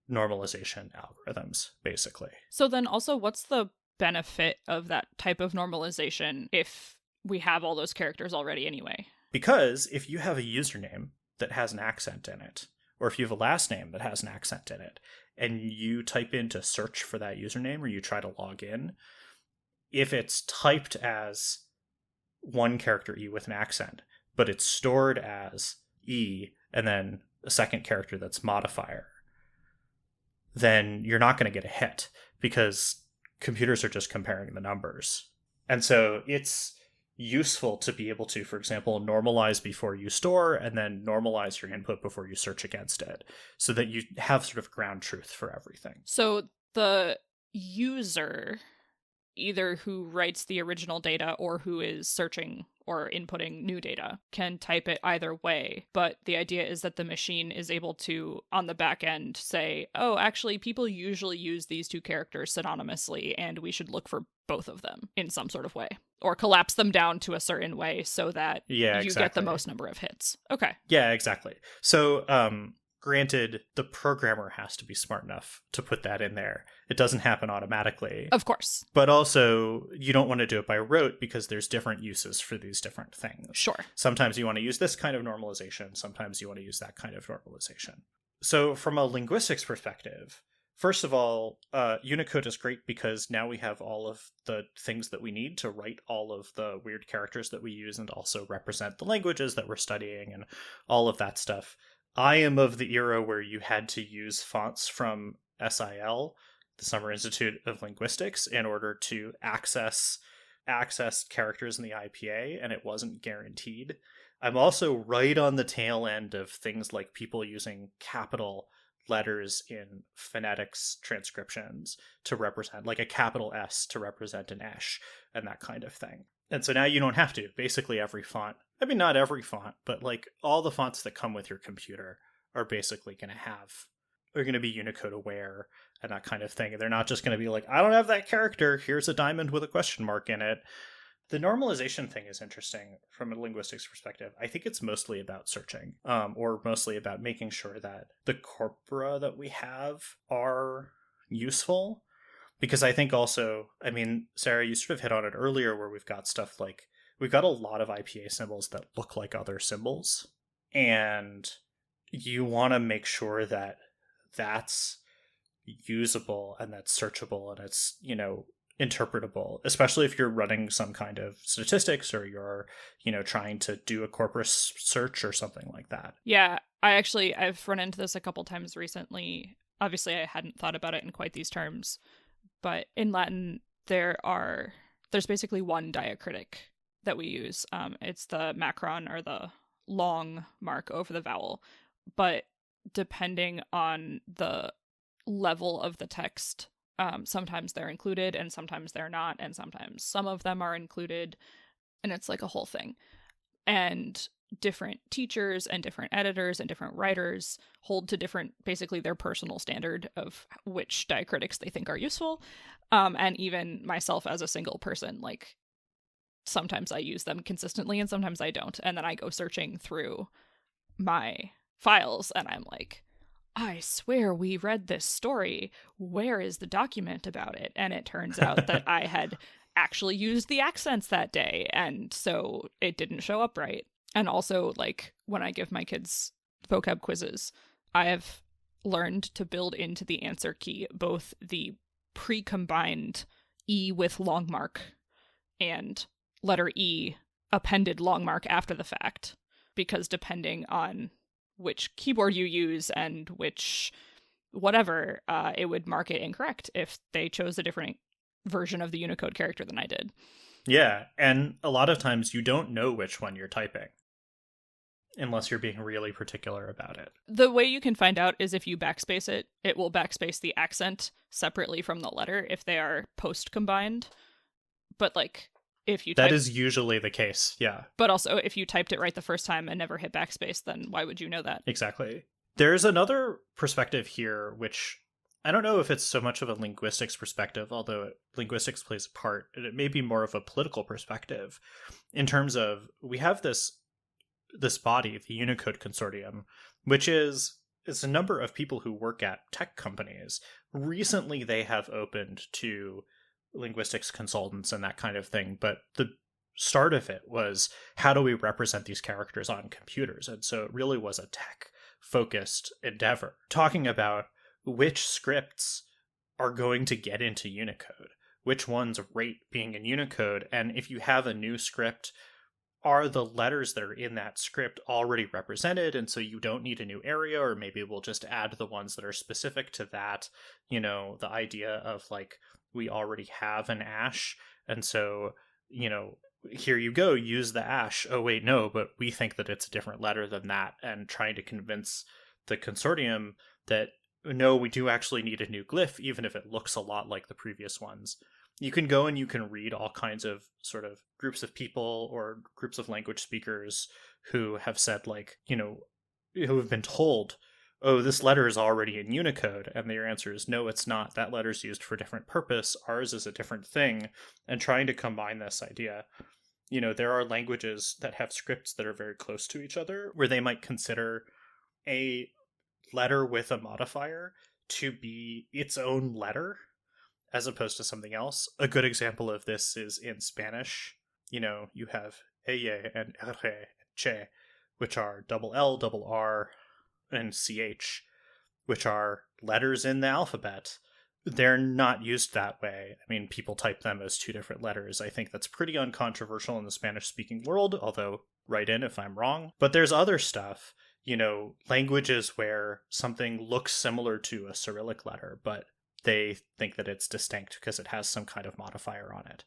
normalization algorithms, basically. So then also, what's the benefit of that type of normalization if we have all those characters already anyway? Because if you have a username that has an accent in it, or if you have a last name that has an accent in it, and you type in to search for that username or you try to log in, if it's typed as one character E with an accent, but it's stored as E and then a second character that's modifier, then you're not going to get a hit because computers are just comparing the numbers. And so it's useful to be able to, for example, normalize before you store and then normalize your input before you search against it so that you have sort of ground truth for everything. So the user, either who writes the original data or who is searching or inputting new data, can type it either way. But the idea is that the machine is able to, on the back end, say, oh, actually, people usually use these two characters synonymously, and we should look for both of them in some sort of way. Or collapse them down to a certain way so that you get the most number of hits. Okay. Yeah, exactly. So, granted, the programmer has to be smart enough to put that in there. It doesn't happen automatically. Of course. But also, you don't want to do it by rote because there's different uses for these different things. Sure. Sometimes you want to use this kind of normalization. Sometimes you want to use that kind of normalization. So from a linguistics perspective, first of all, Unicode is great because now we have all of the things that we need to write all of the weird characters that we use and also represent the languages that we're studying and all of that stuff. I am of the era where you had to use fonts from SIL, the Summer Institute of Linguistics, in order to access characters in the IPA, and it wasn't guaranteed. I'm also right on the tail end of things like people using capital letters in phonetics transcriptions to represent, like a capital S to represent an esh, and that kind of thing. And so now you don't have to. Basically every font, I mean, not every font, but like all the fonts that come with your computer are basically going to be Unicode aware and that kind of thing. And they're not just going to be like, I don't have that character, here's a diamond with a question mark in it. The normalization thing is interesting from a linguistics perspective. I think it's mostly about searching, or mostly about making sure that the corpora that we have are useful. Because I think also, I mean, Sarah, you sort of hit on it earlier where we've got stuff like we've got a lot of IPA symbols that look like other symbols, and you want to make sure that that's usable and that's searchable and it's, interpretable, especially if you're running some kind of statistics or you're, trying to do a corpus search or something like that. Yeah, I've run into this a couple times recently. Obviously, I hadn't thought about it in quite these terms, but in Latin, there's basically one diacritic that we use. It's the macron, or the long mark over the vowel. But depending on the level of the text, sometimes they're included and sometimes they're not, and sometimes some of them are included, and it's like a whole thing. And different teachers and different editors and different writers hold to different, basically their personal standard of which diacritics they think are useful. And even myself as a single person, like, sometimes I use them consistently and sometimes I don't. And then I go searching through my files and I'm like, I swear we read this story. Where is the document about it? And it turns out that I had actually used the accents that day, and so it didn't show up right. And also, like, when I give my kids vocab quizzes, I have learned to build into the answer key both the pre-combined E with long mark and letter E appended long mark after the fact, because depending on which keyboard you use and which whatever, it would mark it incorrect if they chose a different version of the Unicode character than I did. Yeah, and a lot of times you don't know which one you're typing unless you're being really particular about it. The way you can find out is if you backspace it, it will backspace the accent separately from the letter if they are post-combined. But, like, if you That is usually the case, yeah. But also, if you typed it right the first time and never hit backspace, then why would you know that? Exactly. There's another perspective here, which I don't know if it's so much of a linguistics perspective, although linguistics plays a part, and it may be more of a political perspective, in terms of we have this body, the Unicode Consortium, which is a number of people who work at tech companies. Recently, they have opened to linguistics consultants and that kind of thing, but the start of it was, how do we represent these characters on computers? And so it really was a tech-focused endeavor, talking about which scripts are going to get into Unicode, which ones rate being in Unicode, and if you have a new script, are the letters that are in that script already represented, and so you don't need a new area, or maybe we'll just add the ones that are specific to that, the idea of, like, we already have an ash, and so, here you go, use the ash. Oh, wait, no, but we think that it's a different letter than that, and trying to convince the consortium that, no, we do actually need a new glyph, even if it looks a lot like the previous ones. You can go and you can read all kinds of sort of groups of people or groups of language speakers who have said, like, who have been told, oh, this letter is already in Unicode, and their answer is, no, it's not. That letter's used for a different purpose. Ours is a different thing, and trying to combine this idea. There are languages that have scripts that are very close to each other, where they might consider a letter with a modifier to be its own letter, as opposed to something else. A good example of this is in Spanish. You have eye and re, che, which are double L, double R, and ch, which are letters in the alphabet. They're not used that way. I mean, people type them as two different letters. I think that's pretty uncontroversial in the Spanish-speaking world, although write in if I'm wrong. But there's other stuff, languages where something looks similar to a Cyrillic letter, but they think that it's distinct because it has some kind of modifier on it.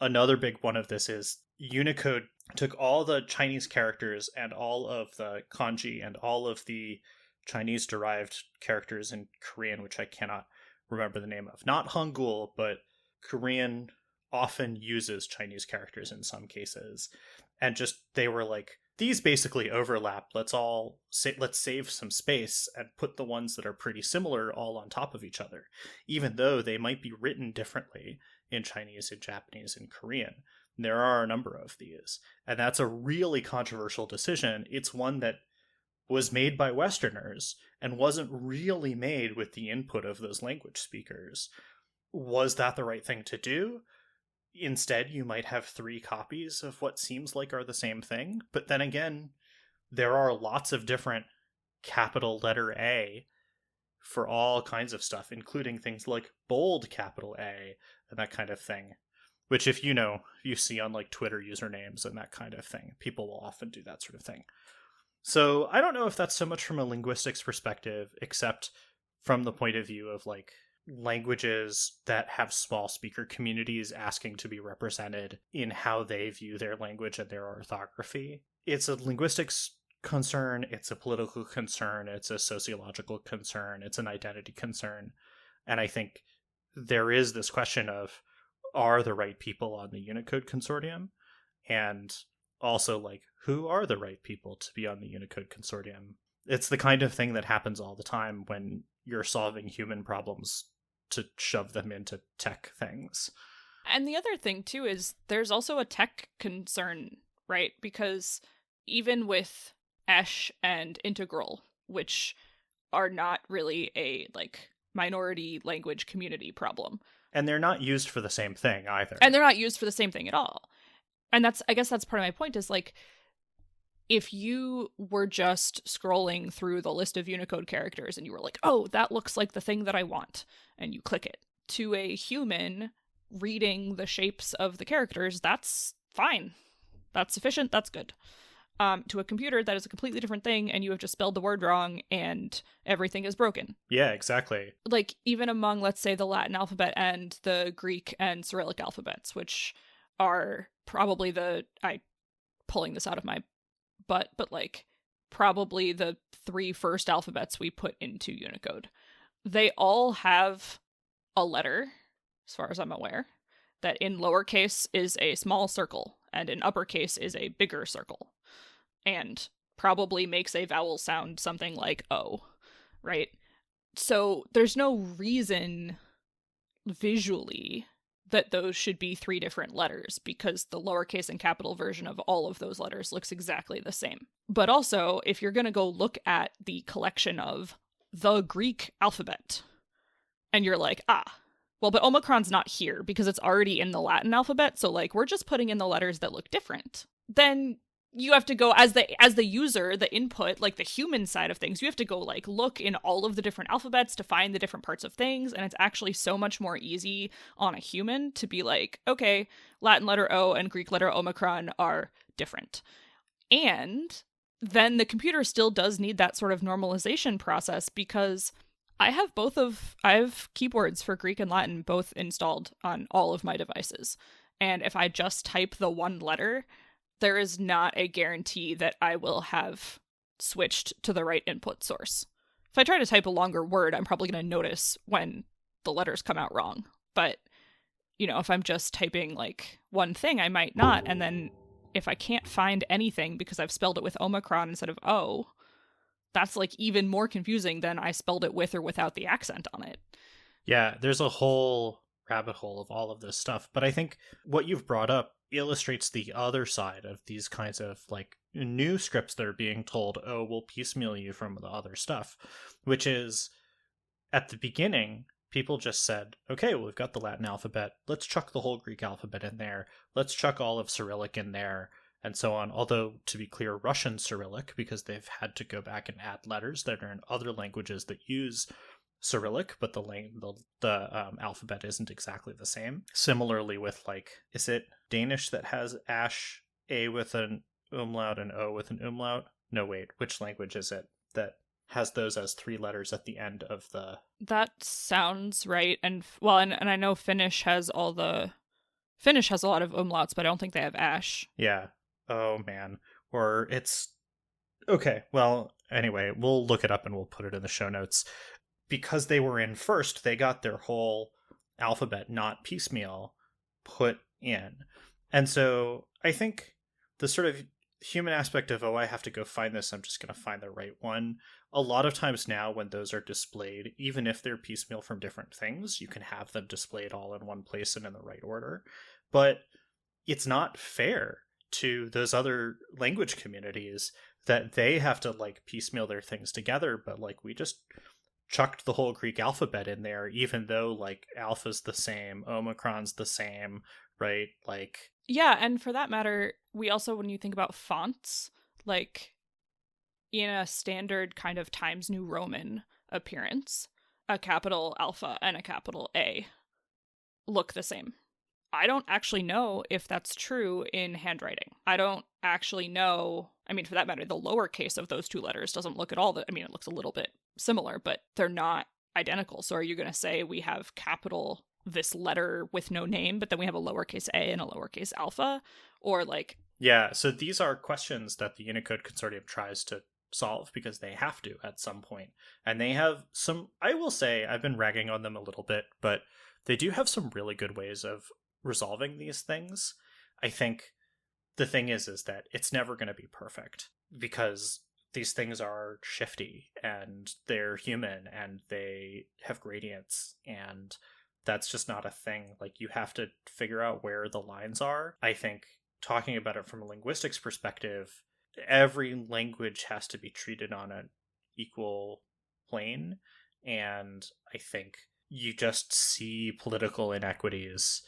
Another big one of this is Unicode took all the Chinese characters and all of the kanji and all of the Chinese-derived characters in Korean, which I cannot remember the name of. Not Hangul, but Korean often uses Chinese characters in some cases. And just, they were like, these basically overlap. Let's save some space and put the ones that are pretty similar all on top of each other, even though they might be written differently in Chinese, in Japanese, and Korean. There are a number of these, and that's a really controversial decision. It's one that was made by Westerners and wasn't really made with the input of those language speakers. Was that the right thing to do? instead you might have 3 copies of what seems like are the same thing. But then again, there are lots of different capital letter A for all kinds of stuff, including things like bold capital A and that kind of thing. Which, if you see on like Twitter usernames and that kind of thing, people will often do that sort of thing. So I don't know if that's so much from a linguistics perspective, except from the point of view of like languages that have small speaker communities asking to be represented in how they view their language and their orthography. It's a linguistics concern, it's a political concern, it's a sociological concern, it's an identity concern. And I think there is this question of, are the right people on the Unicode consortium? And also, like, who are the right people to be on the Unicode consortium? It's the kind of thing that happens all the time when you're solving human problems to shove them into tech things. And the other thing, too, is there's also a tech concern, right? Because even with esch and integral, which are not really a, like, minority language community problem. And they're not used for the same thing either. And they're not used for the same thing at all. And I guess that's part of my point is, like, if you were just scrolling through the list of Unicode characters and you were like, oh, that looks like the thing that I want, and you click it, to a human reading the shapes of the characters, that's fine. That's sufficient. That's good. To a computer, that is a completely different thing, and you have just spelled the word wrong, and everything is broken. Yeah, exactly. Like, even among, let's say, the Latin alphabet and the Greek and Cyrillic alphabets, which are probably pulling this out of my butt, but, like, probably the 3 first alphabets we put into Unicode. They all have a letter, as far as I'm aware, that in lowercase is a small circle, and in uppercase is a bigger circle. And probably makes a vowel sound something like O, right? So there's no reason visually that those should be 3 different letters, because the lowercase and capital version of all of those letters looks exactly the same. But also, if you're going to go look at the collection of the Greek alphabet, and you're like, well, but Omicron's not here because it's already in the Latin alphabet, so, like, we're just putting in the letters that look different. Then you have to go, as the user, the input, like the human side of things, you have to go, like, look in all of the different alphabets to find the different parts of things, and it's actually so much more easy on a human to be like, okay, Latin letter O and Greek letter Omicron are different. And then the computer still does need that sort of normalization process, because I have keyboards for Greek and Latin both installed on all of my devices. And if I just type the one letter, there is not a guarantee that I will have switched to the right input source. If I try to type a longer word, I'm probably going to notice when the letters come out wrong. But, if I'm just typing, like, one thing, I might not. And then if I can't find anything because I've spelled it with Omicron instead of O, that's, like, even more confusing than I spelled it with or without the accent on it. Yeah, there's a whole rabbit hole of all of this stuff. But I think what you've brought up illustrates the other side of these kinds of, like, new scripts that are being told, oh, we'll piecemeal you from the other stuff, which is, at the beginning, people just said, okay, well, we've got the Latin alphabet, let's chuck the whole Greek alphabet in there, let's chuck all of Cyrillic in there, and so on. Although, to be clear, Russian Cyrillic, because they've had to go back and add letters that are in other languages that use Cyrillic, but the alphabet isn't exactly the same. Similarly with, like, is it Danish that has ash, A with an umlaut and O with an umlaut? No, wait, which language is it that has those as 3 letters at the end of the... That sounds right. And I know Finnish has a lot of umlauts, but I don't think they have ash. Yeah. Oh, man. Or it's... Okay, well, anyway, we'll look it up and we'll put it in the show notes. Because they were in first, they got their whole alphabet, not piecemeal, put in. And so I think the sort of human aspect of, oh, I have to go find this, I'm just going to find the right one. A lot of times now when those are displayed, even if they're piecemeal from different things, you can have them displayed all in one place and in the right order. But it's not fair to those other language communities that they have to, like, piecemeal their things together, but, like, we just chucked the whole Greek alphabet in there, even though, like, alpha's the same, omicron's the same, right? Like, yeah, and for that matter, we also, when you think about fonts, like in a standard kind of Times New Roman appearance, a capital alpha and a capital A look the same. I don't actually know if that's true in handwriting. I don't actually know. I mean, for that matter, the lowercase of those two letters doesn't look at all I mean, it looks a little bit similar, but they're not identical. So are you going to say we have capital this letter with no name, but then we have a lowercase a and a lowercase alpha? Or like... Yeah, so these are questions that the Unicode Consortium tries to solve because they have to at some point. And they have some, I will say, I've been ragging on them a little bit, but they do have some really good ways of resolving these things. I think the thing is that it's never going to be perfect because these things are shifty and they're human and they have gradients, and that's just not a thing. Like, you have to figure out where the lines are. I think talking about it from a linguistics perspective, every language has to be treated on an equal plane, and I think you just see political inequities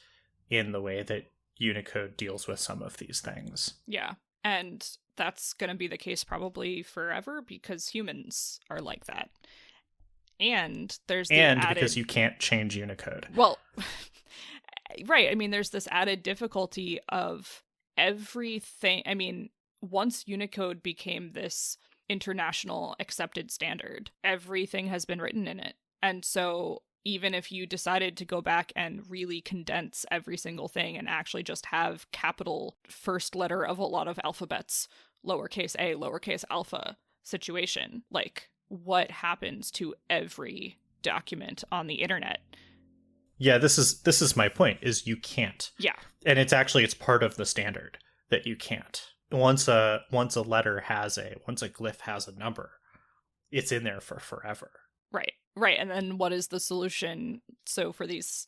in the way that Unicode deals with some of these things. Yeah, and that's going to be the case probably forever because humans are like that. And there's because you can't change Unicode. Well, right. I mean, there's this added difficulty of everything. I mean, once Unicode became this international accepted standard, everything has been written in it. And so even if you decided to go back and really condense every single thing and actually just have capital first letter of a lot of alphabets, lowercase a, lowercase alpha situation, like, what happens to every document on the internet? Yeah, this is my point, is you can't. Yeah. And it's part of the standard that you can't. Once a letter has once a glyph has a number, it's in there for forever. Right. Right. And then what is the solution? So for these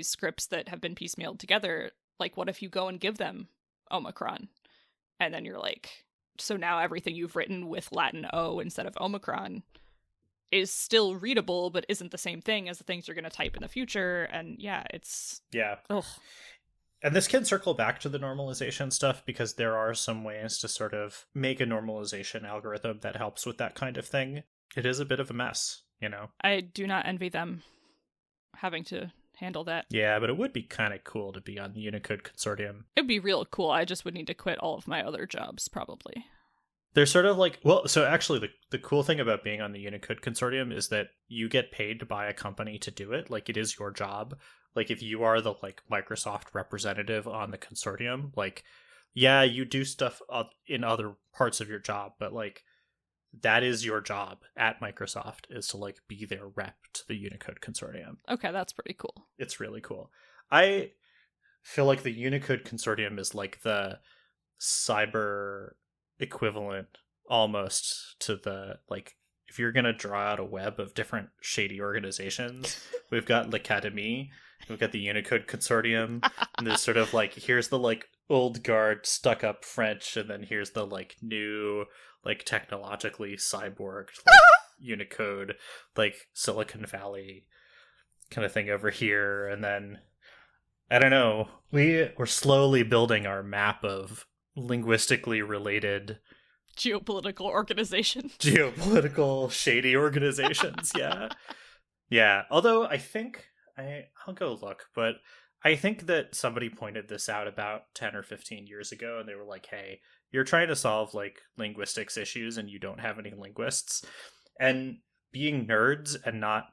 scripts that have been piecemealed together, like, what if you go and give them Omicron? And then you're like, so now everything you've written with Latin O instead of Omicron is still readable, but isn't the same thing as the things you're going to type in the future. And yeah, it's... Yeah. Ugh. And this can circle back to the normalization stuff, because there are some ways to sort of make a normalization algorithm that helps with that kind of thing. It is a bit of a mess, you know? I do not envy them having to handle that. Yeah, but it would be kind of cool to be on the Unicode Consortium. It'd be real cool. I just would need to quit all of my other jobs, probably. They're sort of like, well, so actually the cool thing about being on the Unicode Consortium is that you get paid by a company to do it. Like, it is your job. Like, if you are the, like, Microsoft representative on the consortium, like, yeah, you do stuff in other parts of your job, but, like, that is your job at Microsoft, is to, like, be their rep to the Unicode Consortium. Okay, that's pretty cool. It's really cool. I feel like the Unicode Consortium is like the cyber equivalent almost to the, like, if you're going to draw out a web of different shady organizations, we've got l'Académie, we've got the Unicode Consortium, and there's sort of like, here's the, like, old guard stuck up French, and then here's the, like, new, like, technologically cyborged, like, Unicode, like, Silicon Valley kind of thing over here. And then, I don't know, we're slowly building our map of linguistically related geopolitical organizations. Geopolitical shady organizations, yeah. Yeah, although I think, I'll go look, but I think that somebody pointed this out about 10 or 15 years ago, and they were like, hey, you're trying to solve, like, linguistics issues and you don't have any linguists. And being nerds and not,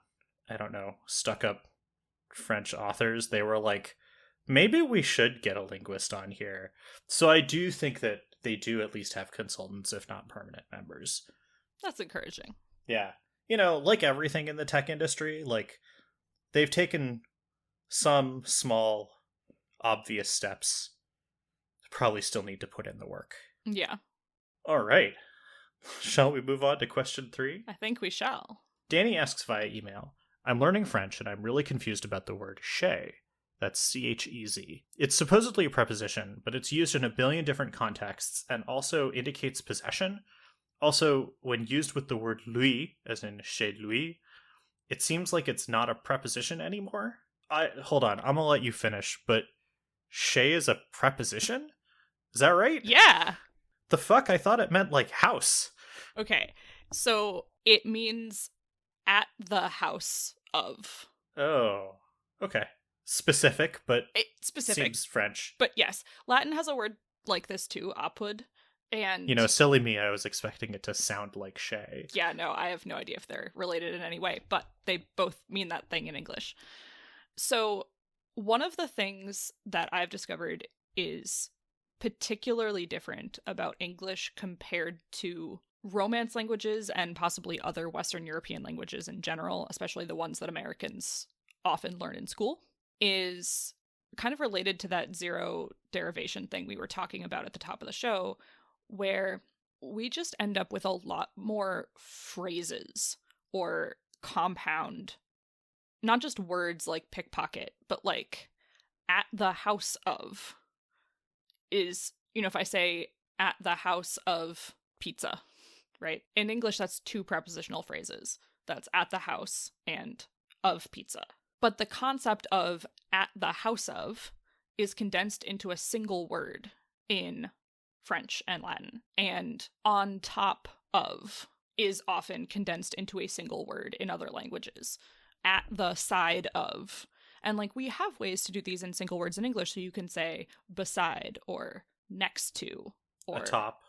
I don't know, stuck up French authors, they were like, maybe we should get a linguist on here. So I do think that they do at least have consultants, if not permanent members. That's encouraging. Yeah. You know, like everything in the tech industry, like, they've taken some small, obvious steps. Probably still need to put in the work. Yeah. All right. Shall we move on to question 3? I think we shall. Danny asks via email, I'm learning French and I'm really confused about the word chez. That's C-H-E-Z. It's supposedly a preposition, but it's used in a billion different contexts and also indicates possession. Also, when used with the word lui, as in chez lui, it seems like it's not a preposition anymore. Hold on, I'm gonna let you finish, but chez is a preposition? Is that right? Yeah. The fuck? I thought it meant like house. Okay. So it means at the house of. Oh, okay. Specific, but Specific. seems French. But yes, Latin has a word like this too, apud. And silly me, I was expecting it to sound like chez. Yeah, no, I have no idea if they're related in any way, but they both mean that thing in English. So one of the things that I've discovered is particularly different about English compared to Romance languages and possibly other Western European languages in general, especially the ones that Americans often learn in school, is kind of related to that zero derivation thing we were talking about at the top of the show, where we just end up with a lot more phrases or compound, not just words like pickpocket, but like at the house of is, if I say at the house of pizza, right? In English, that's two prepositional phrases. That's at the house and of pizza. But the concept of at the house of is condensed into a single word in French and Latin. And on top of is often condensed into a single word in other languages. At the side of. And like we have ways to do these in single words in English, so you can say beside or next to or atop,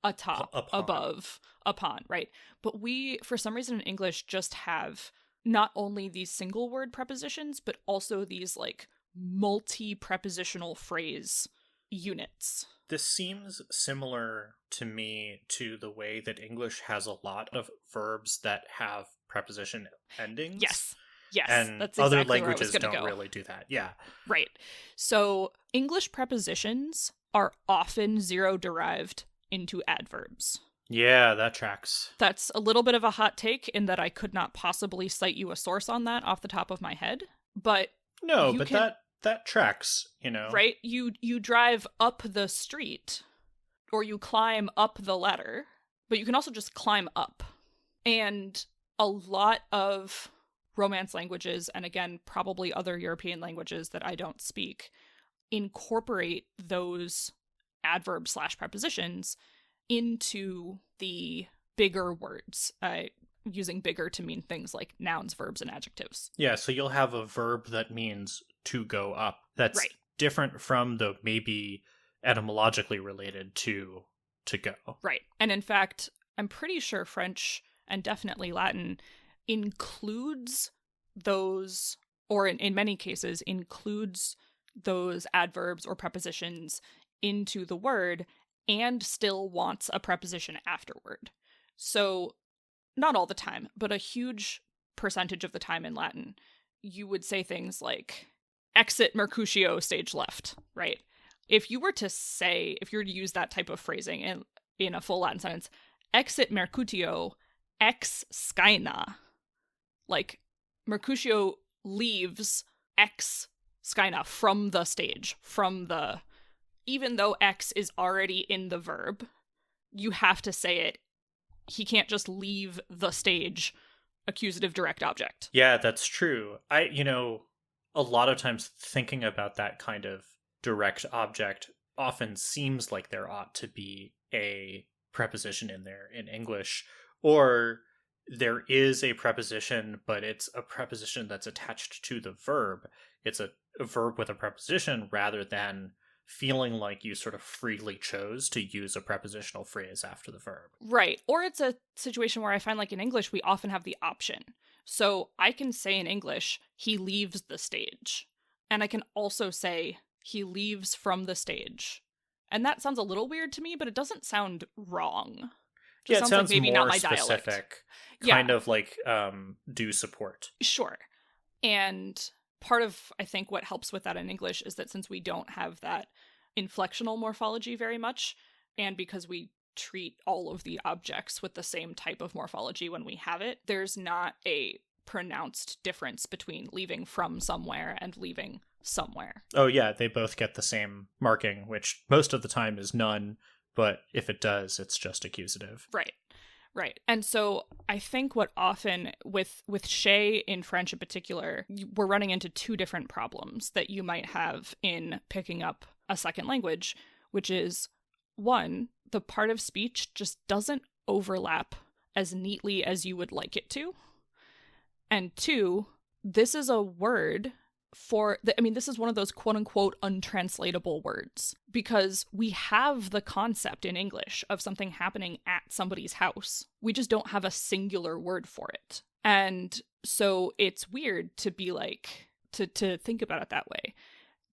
upon. Above, upon, right? But we, for some reason in English, just have not only these single word prepositions, but also these like multi-prepositional phrase units. This seems similar to me to the way that English has a lot of verbs that have preposition endings. Yes. Yes, and that's exactly other languages where I was don't really do that. Yeah. Right. So English prepositions are often zero derived into adverbs. Yeah, that tracks. That's a little bit of a hot take in that I could not possibly cite you a source on that off the top of my head. But no, but that tracks, Right? You drive up the street or you climb up the ladder, but you can also just climb up. And a lot of Romance languages, and again, probably other European languages that I don't speak, incorporate those adverbs / prepositions into the bigger words, using bigger to mean things like nouns, verbs, and adjectives. Yeah, so you'll have a verb that means to go up. That's right. Different from the maybe etymologically related to go. Right. And in fact, I'm pretty sure French and definitely Latin includes those, or in many cases, includes those adverbs or prepositions into the word and still wants a preposition afterward. So not all the time, but a huge percentage of the time in Latin, you would say things like exit Mercutio stage left, right? If you were to use that type of phrasing in a full Latin sentence, exit Mercutio ex scaena, like Mercutio leaves ex scaena from the stage, even though X is already in the verb, you have to say it. He can't just leave the stage, accusative direct object. Yeah, that's true. A lot of times thinking about that kind of direct object often seems like there ought to be a preposition in there in English, or there is a preposition, but it's a preposition that's attached to the verb. It's a verb with a preposition rather than feeling like you sort of freely chose to use a prepositional phrase after the verb. Right. Or it's a situation where I find like in English, we often have the option. So I can say in English, he leaves the stage. And I can also say he leaves from the stage. And that sounds a little weird to me, but it doesn't sound wrong. Yeah, it sounds like maybe more not my specific. Dialect. Kind of like do support. Sure. And part of, I think, what helps with that in English is that since we don't have that inflectional morphology very much, and because we treat all of the objects with the same type of morphology when we have it, there's not a pronounced difference between leaving from somewhere and leaving somewhere. Oh yeah, they both get the same marking, which most of the time is none, but if it does, it's just accusative. Right. Right. And so I think what often with chez in French in particular, we're running into two different problems that you might have in picking up a second language, which is one, the part of speech just doesn't overlap as neatly as you would like it to. And two, this is a word this is one of those quote unquote untranslatable words, because we have the concept in English of something happening at somebody's house. We just don't have a singular word for it. And so it's weird to be like, to think about it that way.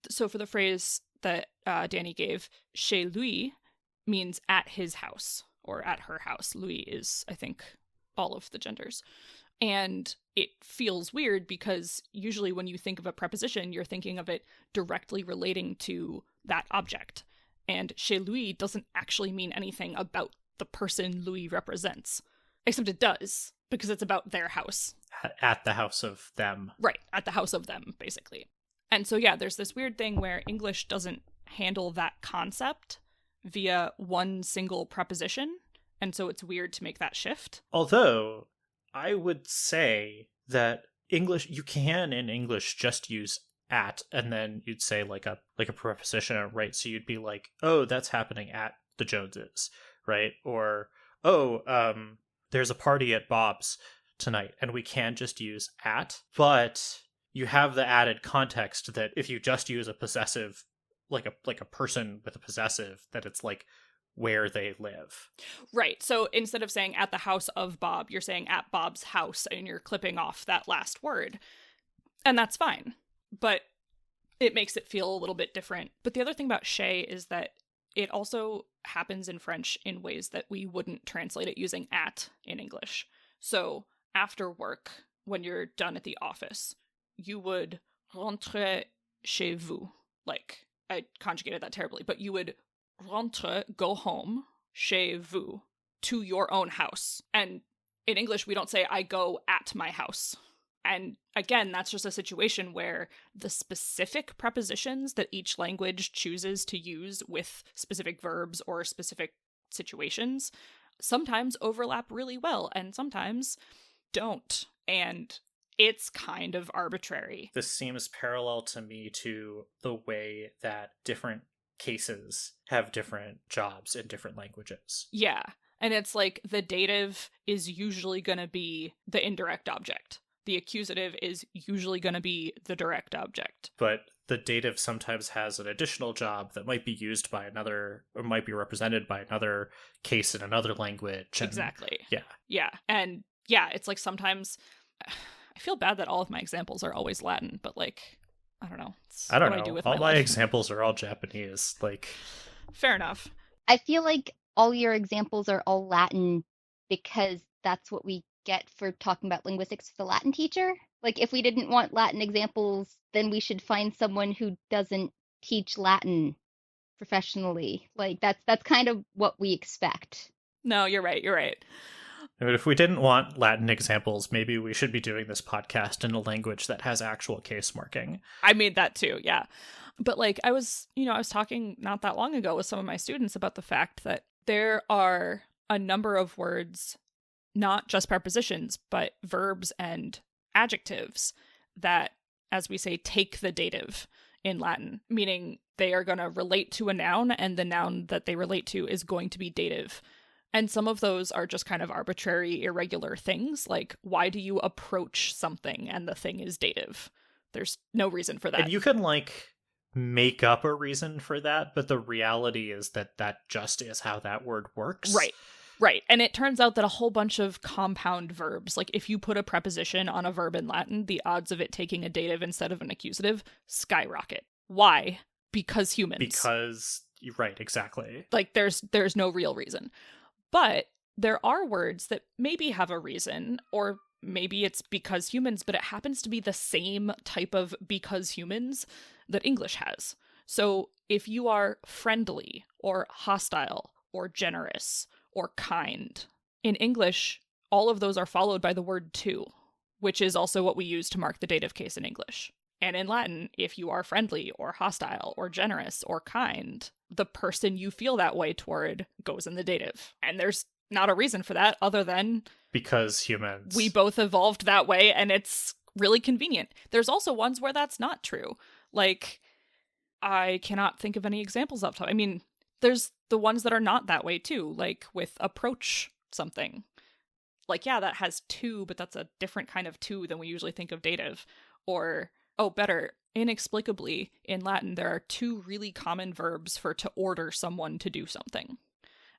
So for the phrase that Danny gave, chez lui means at his house or at her house. Lui is, I think, all of the genders. And it feels weird because usually when you think of a preposition, you're thinking of it directly relating to that object. And chez lui doesn't actually mean anything about the person Louis represents. Except it does, because it's about their house. At the house of them. Right, at the house of them, basically. And so, yeah, there's this weird thing where English doesn't handle that concept via one single preposition. And so it's weird to make that shift. Although I would say that English, you can in English just use at, and then you'd say like a preposition, right? So you'd be like, oh, that's happening at the Joneses, right? Or, oh, there's a party at Bob's tonight, and we can just use at, but you have the added context that if you just use a possessive, like a person with a possessive, that it's like where they live. Right. So instead of saying at the house of Bob, you're saying at Bob's house, and you're clipping off that last word. And that's fine. But it makes it feel a little bit different. But the other thing about chez is that it also happens in French in ways that we wouldn't translate it using at in English. So after work, when you're done at the office, you would rentrer chez vous. Like, I conjugated that terribly, but you would rentre, go home, chez vous, to your own house. And in English, we don't say, I go at my house. And again, that's just a situation where the specific prepositions that each language chooses to use with specific verbs or specific situations sometimes overlap really well and sometimes don't. And it's kind of arbitrary. This seems parallel to me to the way that different cases have different jobs in different languages. Yeah. And it's like the dative is usually going to be the indirect object. The accusative is usually going to be the direct object. But the dative sometimes has an additional job that might be used by another, or might be represented by another case in another language. And, exactly. Yeah. Yeah. And yeah, it's like sometimes I feel bad that all of my examples are always Latin, but like, I don't know. I don't know. I do with all my life. examples are all Japanese. Like, fair enough. I feel like all your examples are all Latin because that's what we get for talking about linguistics with a Latin teacher. Like, if we didn't want Latin examples, then we should find someone who doesn't teach Latin professionally. Like, that's kind of what we expect. No, you're right. You're right. but if we didn't want Latin examples, maybe we should be doing this podcast in a language that has actual case marking. I mean that too, yeah. But like I was talking not that long ago with some of my students about the fact that there are a number of words, not just prepositions, but verbs and adjectives that, as we say, take the dative in Latin, meaning they are going to relate to a noun and the noun that they relate to is going to be dative. And some of those are just kind of arbitrary, irregular things, like why do you approach something and the thing is dative? There's no reason for that. And you can like make up a reason for that, but the reality is that that just is how that word works. Right. And it turns out that a whole bunch of compound verbs, like if you put a preposition on a verb in Latin, the odds of it taking a dative instead of an accusative skyrocket. Why? Because humans. Because, right, exactly. Like there's no real reason. But there are words that maybe have a reason, or maybe it's because humans, but it happens to be the same type of because humans that English has. So if you are friendly or hostile or generous or kind, in English, all of those are followed by the word to, which is also what we use to mark the dative case in English. And in Latin, if you are friendly or hostile or generous or kind, the person you feel that way toward goes in the dative. And there's not a reason for that other than because humans. we both evolved that way and it's really convenient. There's also ones where that's not true. Like, I cannot think of any examples off the top. I mean, there's the ones that are not that way too, like with approach something. Like, yeah, that has to, but that's a different kind of to than we usually think of dative. Or, oh, better, inexplicably, in Latin, there are two really common verbs for to order someone to do something.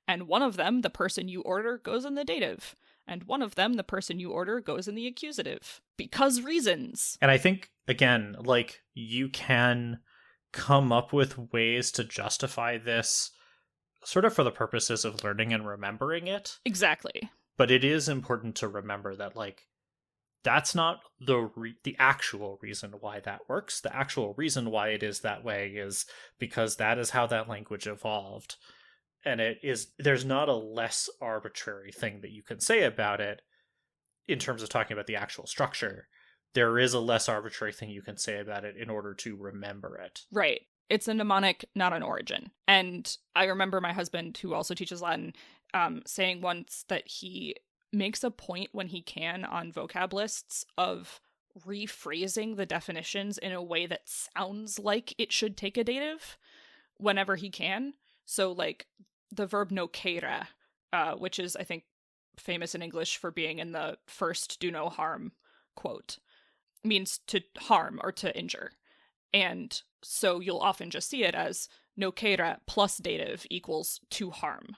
And one of them, the person you order, goes in the dative. And one of them, the person you order, goes in the accusative. Because reasons. And I think, again, like, you can come up with ways to justify this sort of for the purposes of learning and remembering it. Exactly. But it is important to remember that, like, that's not the actual reason why that works. The actual reason why it is that way is because that is how that language evolved. And there's not a less arbitrary thing that you can say about it in terms of talking about the actual structure. There is a less arbitrary thing you can say about it in order to remember it. Right. It's a mnemonic, not an origin. And I remember my husband, who also teaches Latin, saying once that he makes a point when he can on vocab lists of rephrasing the definitions in a way that sounds like it should take a dative whenever he can. So, like, the verb nocere, which is, I think, famous in English for being in the first do no harm quote, means to harm or to injure. And so you'll often just see it as nocere plus dative equals to harm.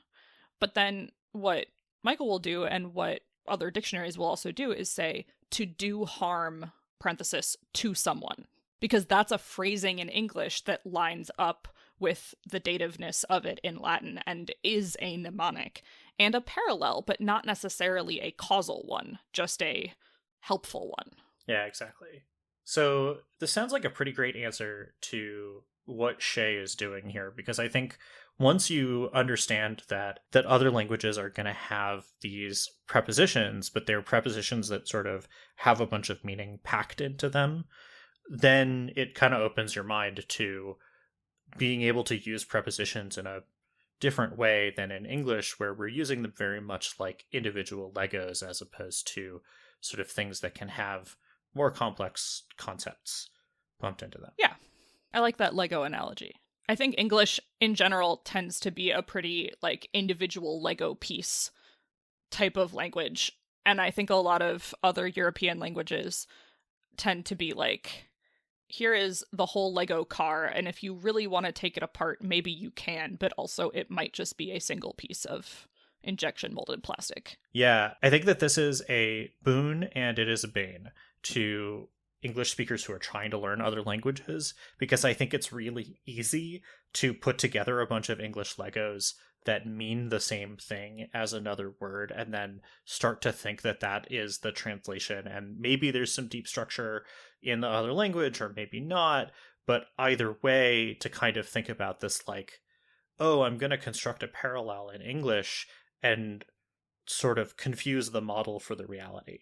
But then what Michael will do, and what other dictionaries will also do, is say to do harm, parenthesis, to someone. Because that's a phrasing in English that lines up with the dativeness of it in Latin and is a mnemonic and a parallel, but not necessarily a causal one, just a helpful one. Yeah, exactly. So this sounds like a pretty great answer to what chez is doing here, because I think once you understand that other languages are going to have these prepositions, but they're prepositions that sort of have a bunch of meaning packed into them, then it kind of opens your mind to being able to use prepositions in a different way than in English, where we're using them very much like individual Legos as opposed to sort of things that can have more complex concepts bumped into them. Yeah, I like that Lego analogy. I think English in general tends to be a pretty like individual Lego piece type of language. And I think a lot of other European languages tend to be like, here is the whole Lego car, and if you really want to take it apart, maybe you can, but also it might just be a single piece of injection molded plastic. Yeah, I think that this is a boon and it is a bane to English speakers who are trying to learn other languages, because I think it's really easy to put together a bunch of English Legos that mean the same thing as another word and then start to think that that is the translation, and maybe there's some deep structure in the other language or maybe not, but either way to kind of think about this like, oh, I'm going to construct a parallel in English and sort of confuse the model for the reality.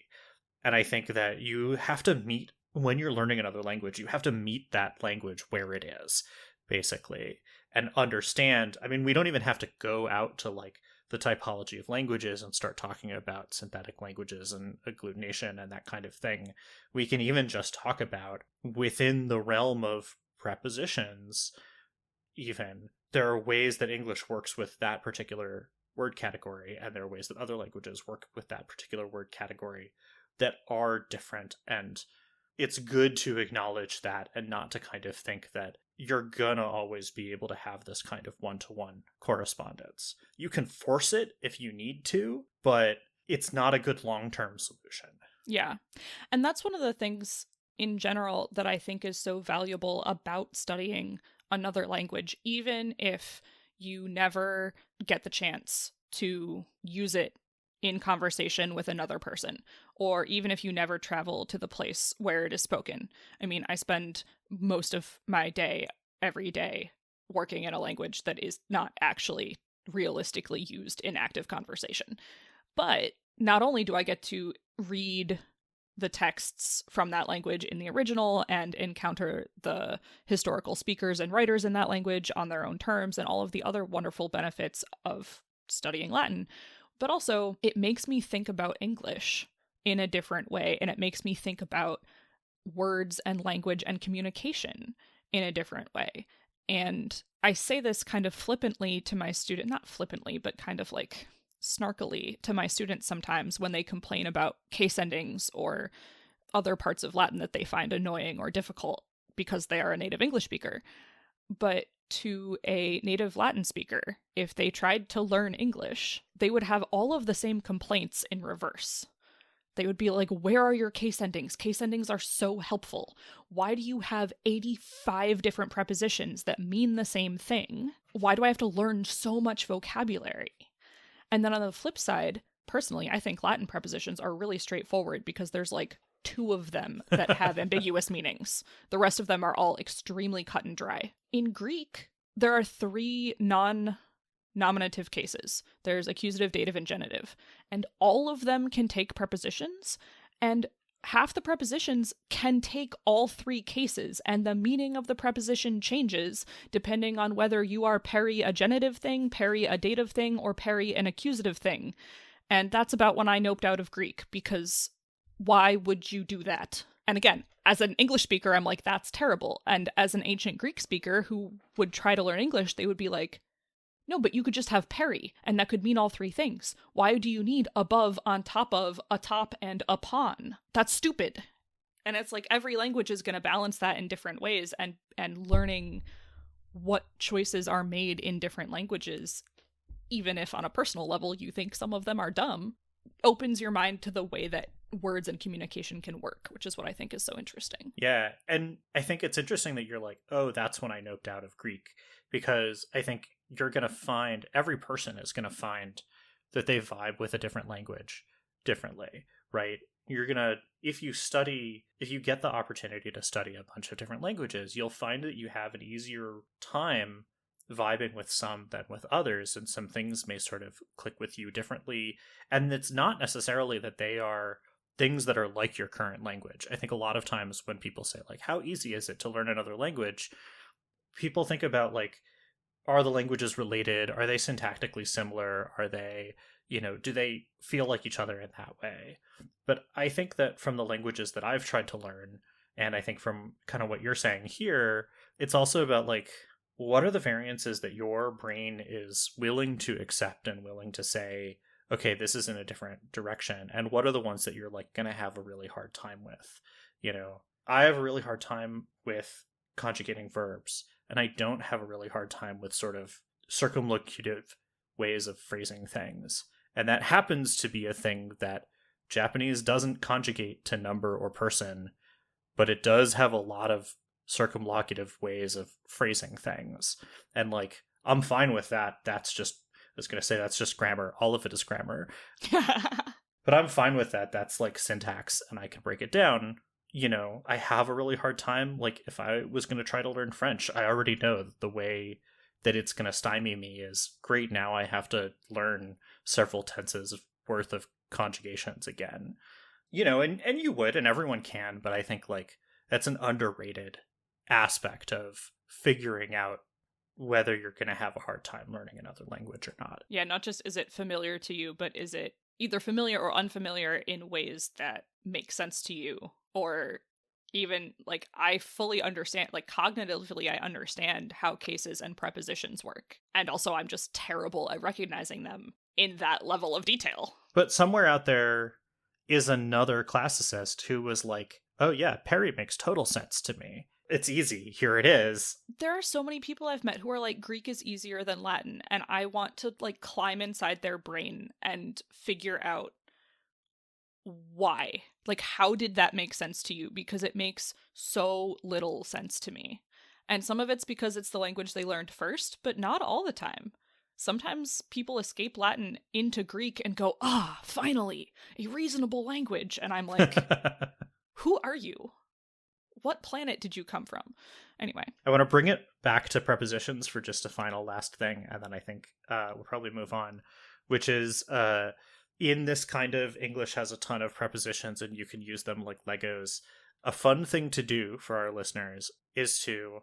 And I think that you have to meet, when you're learning another language, you have to meet that language where it is, basically, and understand. I mean, we don't even have to go out to like the typology of languages and start talking about synthetic languages and agglutination and that kind of thing. We can even just talk about within the realm of prepositions, even, there are ways that English works with that particular word category, and there are ways that other languages work with that particular word category that are different. And it's good to acknowledge that and not to kind of think that you're gonna always be able to have this kind of one-to-one correspondence. You can force it if you need to, but it's not a good long-term solution. Yeah. And that's one of the things in general that I think is so valuable about studying another language, even if you never get the chance to use it in conversation with another person, or even if you never travel to the place where it is spoken. I mean, I spend most of my day, every day, working in a language that is not actually realistically used in active conversation. But not only do I get to read the texts from that language in the original and encounter the historical speakers and writers in that language on their own terms and all of the other wonderful benefits of studying Latin, But also, it makes me think about English in a different way, and it makes me think about words and language and communication in a different way. And I say this kind of flippantly to my student, not flippantly, but kind of like snarkily to my students sometimes when they complain about case endings or other parts of Latin that they find annoying or difficult because they are a native English speaker. But to a native Latin speaker, if they tried to learn English, they would have all of the same complaints in reverse. They would be like, where are your case endings? Case endings are so helpful. Why do you have 85 different prepositions that mean the same thing? Why do I have to learn so much vocabulary? And then on the flip side, personally, I think Latin prepositions are really straightforward because there's like 2 of them that have ambiguous meanings. The rest of them are all extremely cut and dry. In Greek, there are 3 non-nominative cases. There's accusative, dative, and genitive. And all of them can take prepositions, and half the prepositions can take all 3 cases, and the meaning of the preposition changes depending on whether you are peri a genitive thing, peri a dative thing, or peri an accusative thing. And that's about when I noped out of Greek, because why would you do that? And again, as an English speaker, I'm like, that's terrible. And as an ancient Greek speaker who would try to learn English, they would be like, no, but you could just have peri, and that could mean all 3 things. Why do you need above, on top of, atop, and upon? That's stupid. And it's like every language is going to balance that in different ways, and learning what choices are made in different languages, even if on a personal level you think some of them are dumb, opens your mind to the way that words and communication can work, which is what I think is so interesting. Yeah, and I think it's interesting that you're like, oh, that's when I noped out of Greek, because I think you're going to find, every person is going to find that they vibe with a different language differently, right? You're going to, if you get the opportunity to study a bunch of different languages, you'll find that you have an easier time vibing with some than with others, and some things may sort of click with you differently. And it's not necessarily that they are things that are like your current language. I think a lot of times when people say, like, how easy is it to learn another language? People think about, like, are the languages related? Are they syntactically similar? Are they, do they feel like each other in that way? But I think that from the languages that I've tried to learn, and I think from kind of what you're saying here, it's also about, like, what are the variances that your brain is willing to accept and willing to say, okay, this is in a different direction, and what are the ones that you're, like, going to have a really hard time with? I have a really hard time with conjugating verbs, and I don't have a really hard time with sort of circumlocutive ways of phrasing things. And that happens to be a thing that Japanese doesn't conjugate to number or person, but it does have a lot of circumlocutive ways of phrasing things. And, like, I'm fine with that. That's just grammar. All of it is grammar. But I'm fine with that. That's, like, syntax, and I can break it down. I have a really hard time, like, if I was going to try to learn French, I already know that the way that it's going to stymie me is, great, now I have to learn several tenses worth of conjugations again. And you would, and everyone can, but I think, like, that's an underrated aspect of figuring out whether you're going to have a hard time learning another language or not. Yeah, not just is it familiar to you, but is it either familiar or unfamiliar in ways that make sense to you, or even, like, I fully understand, like, cognitively I understand how cases and prepositions work, and also I'm just terrible at recognizing them in that level of detail. But somewhere out there is another classicist who was like, oh yeah, peri makes total sense to me. It's easy. Here it is. There are so many people I've met who are like, Greek is easier than Latin, and I want to, like, climb inside their brain and figure out why. Like, how did that make sense to you? Because it makes so little sense to me. And some of it's because it's the language they learned first, but not all the time. Sometimes people escape Latin into Greek and go, finally, a reasonable language. And I'm like, who are you? What planet did you come from? Anyway. I want to bring it back to prepositions for just a final last thing, and then I think we'll probably move on, which is in this kind of English has a ton of prepositions and you can use them like Legos. A fun thing to do for our listeners is to,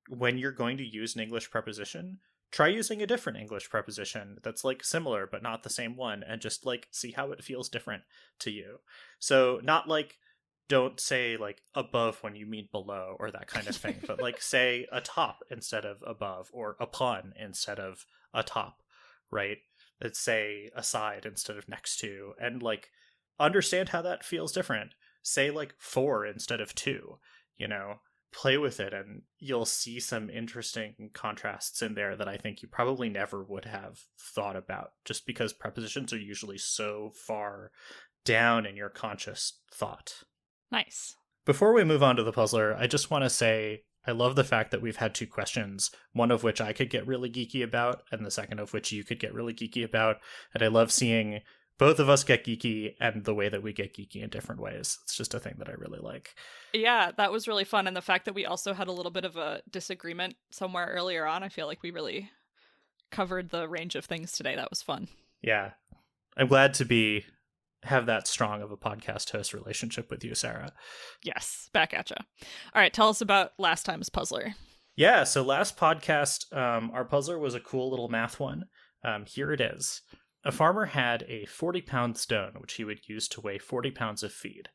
when you're going to use an English preposition, try using a different English preposition that's like similar but not the same one, and just like see how it feels different to you. So not like, don't say like above when you mean below or that kind of thing, but like say atop instead of above, or upon instead of atop, right? Let's say aside instead of next to, and like understand how that feels different. Say like for instead of to, you know, play with it, and you'll see some interesting contrasts in there that I think you probably never would have thought about, just because prepositions are usually so far down in your conscious thought. Nice. Before we move on to the puzzler, I just want to say I love the fact that we've had 2 questions, one of which I could get really geeky about, and the second of which you could get really geeky about. And I love seeing both of us get geeky, and the way that we get geeky in different ways. It's just a thing that I really like. Yeah, that was really fun. And the fact that we also had a little bit of a disagreement somewhere earlier on, I feel like we really covered the range of things today. That was fun. Yeah. I'm glad to have that strong of a podcast host relationship with you, Sarah. Yes, back at you. All right, tell us about last time's puzzler. Yeah, so last podcast, our puzzler was a cool little math one. Here it is. A farmer had a 40-pound stone, which he would use to weigh 40 pounds of feed.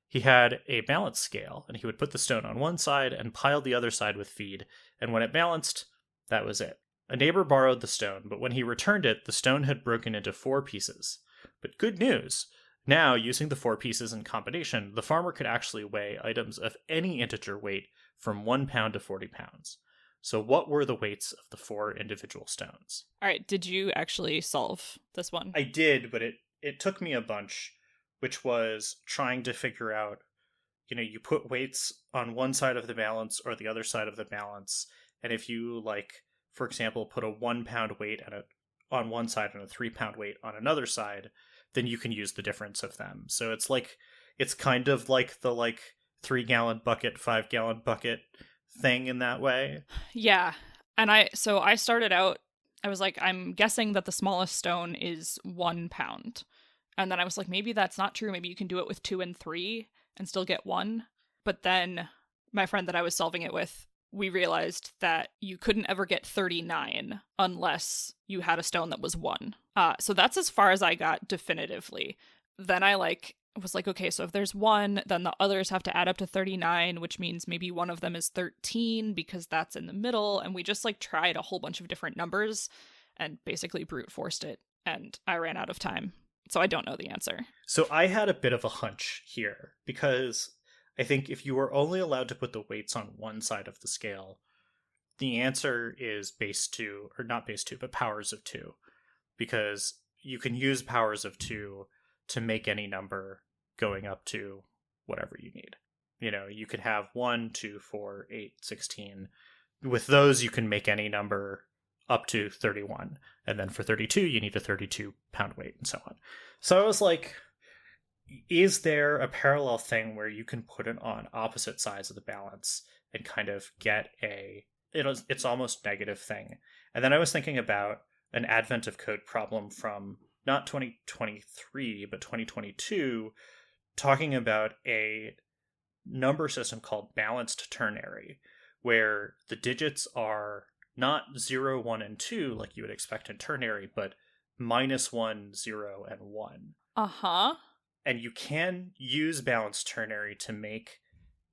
He had a balance scale, and he would put the stone on one side and pile the other side with feed, and when it balanced, that was it. A neighbor borrowed the stone, but when he returned it, the stone had broken into 4 pieces. But good news! Now, using the 4 pieces in combination, the farmer could actually weigh items of any integer weight from 1 pound to 40 pounds. So what were the weights of the 4 individual stones? All right, did you actually solve this one? I did, but it took me a bunch, which was trying to figure out, you know, you put weights on one side of the balance or the other side of the balance, and if you, like, for example, put a 1 pound weight on one side and a 3 pound weight on another side, then you can use the difference of them. So it's kind of like the 3-gallon bucket, 5-gallon bucket thing in that way. Yeah. And I started out, I was like, I'm guessing that the smallest stone is 1 pound. And then I was like, maybe that's not true. Maybe you can do it with 2 and 3 and still get 1. But then my friend that I was solving it with, we realized that you couldn't ever get 39 unless you had a stone that was 1. So that's as far as I got definitively. Then I was like, okay, so if there's 1, then the others have to add up to 39, which means maybe one of them is 13 because that's in the middle. And we just tried a whole bunch of different numbers and basically brute forced it. And I ran out of time. So I don't know the answer. So I had a bit of a hunch here, because I think if you were only allowed to put the weights on one side of the scale, the answer is base 2, or not base 2, but powers of 2, because you can use powers of 2 to make any number going up to whatever you need. You know, you could have 1, 2, 4, 8, 16. With those, you can make any number up to 31. And then for 32, you need a 32-pound weight, and so on. So I was like, is there a parallel thing where you can put it on opposite sides of the balance and kind of get it's almost negative thing? And then I was thinking about an advent of code problem from not 2023, but 2022, talking about a number system called balanced ternary, where the digits are not 0, 1, and 2 like you would expect in ternary, but -1, 0, and 1. Uh-huh. And you can use balanced ternary to make